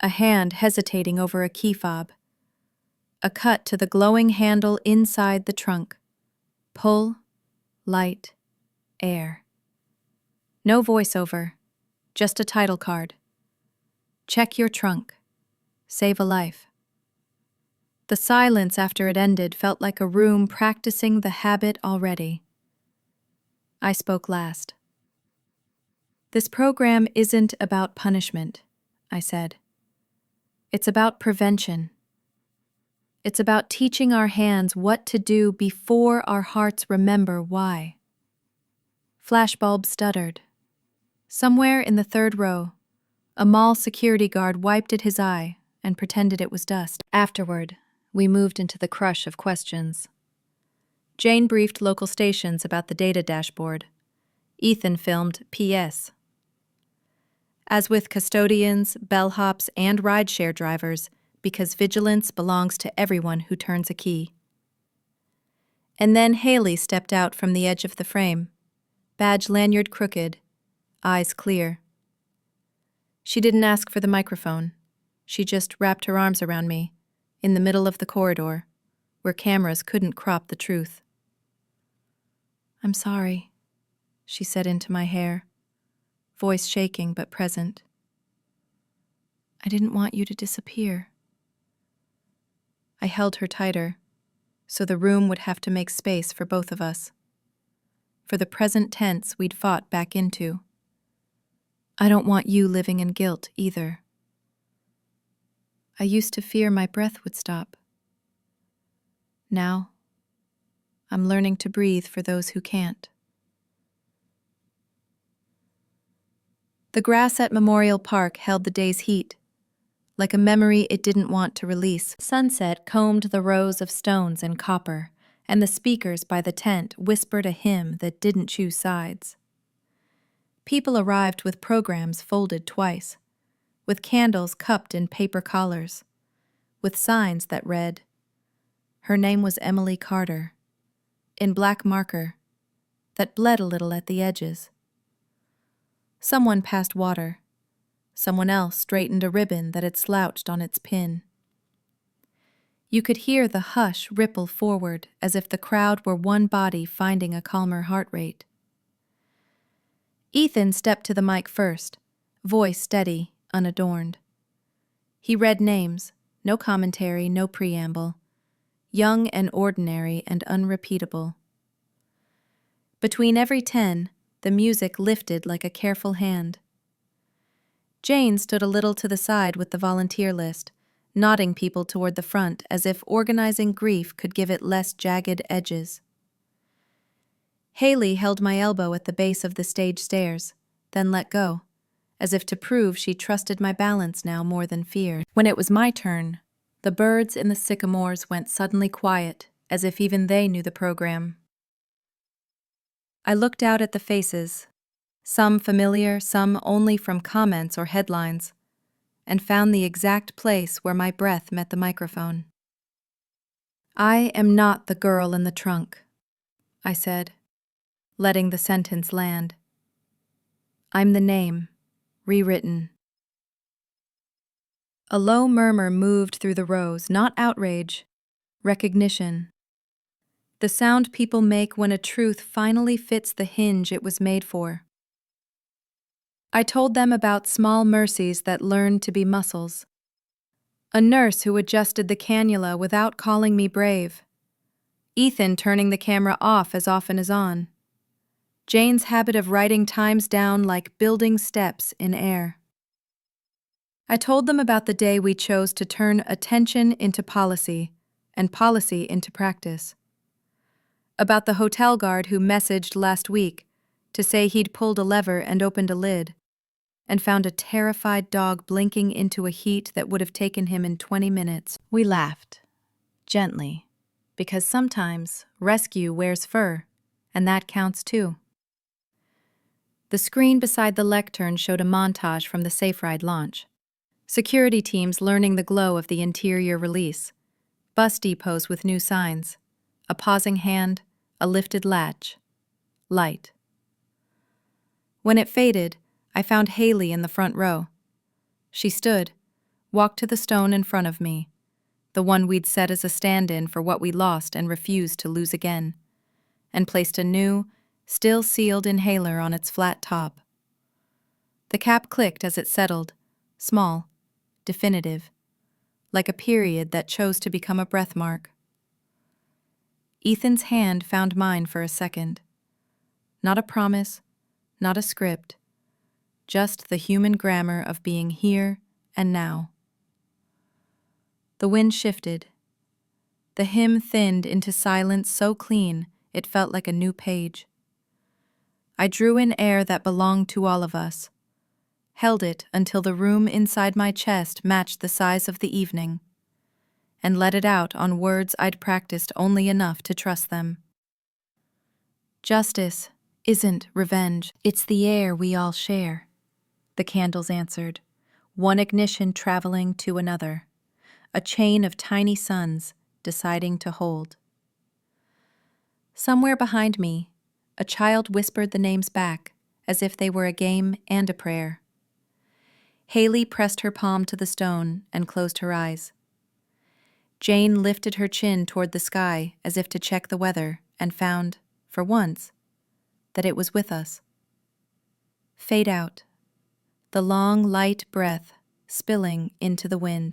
A hand hesitating over a key fob. A cut to the glowing handle inside the trunk. Pull, light, air. No voiceover, just a title card. Check your trunk. Save a life. The silence after it ended felt like a room practicing the habit already. I spoke last. This program isn't about punishment, I said. It's about prevention. It's about teaching our hands what to do before our hearts remember why. Flashbulb stuttered. Somewhere in the third row, a mall security guard wiped at his eye and pretended it was dust. Afterward, we moved into the crush of questions. Jane briefed local stations about the data dashboard. Ethan filmed PS. As with custodians, bellhops, and rideshare drivers, because vigilance belongs to everyone who turns a key. And then Haley stepped out from the edge of the frame, badge lanyard crooked, eyes clear. She didn't ask for the microphone. She just wrapped her arms around me, in the middle of the corridor, where cameras couldn't crop the truth. I'm sorry, she said into my hair, voice shaking but present. I didn't want you to disappear. I held her tighter, so the room would have to make space for both of us. for the present tense we'd fought back into. I don't want you living in guilt either. I used to fear my breath would stop. Now, I'm learning to breathe for those who can't. The grass at Memorial Park held the day's heat, like a memory it didn't want to release. Sunset combed the rows of stones and copper, and the speakers by the tent whispered a hymn that didn't choose sides. People arrived with programs folded twice, with candles cupped in paper collars, with signs that read, "Her name was Emily Carter," in black marker that bled a little at the edges. Someone passed water. Someone else straightened a ribbon that had slouched on its pin. You could hear the hush ripple forward as if the crowd were one body finding a calmer heart rate. Ethan stepped to the mic first, voice steady, unadorned. He read names, no commentary, no preamble, young and ordinary and unrepeatable. Between every 10, the music lifted like a careful hand. Jane stood a little to the side with the volunteer list, nodding people toward the front as if organizing grief could give it less jagged edges. Haley held my elbow at the base of the stage stairs, then let go, as if to prove she trusted my balance now more than fear. When it was my turn, the birds in the sycamores went suddenly quiet, as if even they knew the program. I looked out at the faces, some familiar, some only from comments or headlines, and found the exact place where my breath met the microphone. "I am not the girl in the trunk," I said, letting the sentence land. "I'm the name, rewritten." A low murmur moved through the rows, not outrage, recognition. The sound people make when a truth finally fits the hinge it was made for. I told them about small mercies that learned to be muscles. A nurse who adjusted the cannula without calling me brave. Ethan turning the camera off as often as on. Jane's habit of writing times down like building steps in air. I told them about the day we chose to turn attention into policy and policy into practice. About the hotel guard who messaged last week to say he'd pulled a lever and opened a lid, and found a terrified dog blinking into a heat that would have taken him in 20 minutes. We laughed, gently, because sometimes rescue wears fur, and that counts too. The screen beside the lectern showed a montage from the Safe Ride launch. Security teams learning the glow of the interior release, bus depots with new signs, a pausing hand, a lifted latch, light. When it faded, I found Haley in the front row. She stood, walked to the stone in front of me, the one we'd set as a stand-in for what we lost and refused to lose again, and placed a new, still sealed inhaler on its flat top. The cap clicked as it settled, small, definitive, like a period that chose to become a breath mark. Ethan's hand found mine for a second. Not a promise, not a script, just the human grammar of being here and now. The wind shifted. The hymn thinned into silence so clean it felt like a new page. I drew in air that belonged to all of us, held it until the room inside my chest matched the size of the evening, and let it out on words I'd practiced only enough to trust them. Justice isn't revenge, it's the air we all share, the candles answered, one ignition traveling to another, a chain of tiny suns deciding to hold. Somewhere behind me, a child whispered the names back, as if they were a game and a prayer. Haley pressed her palm to the stone and closed her eyes. Jane lifted her chin toward the sky as if to check the weather and found, for once, that it was with us. Fade out. The long, light breath spilling into the wind.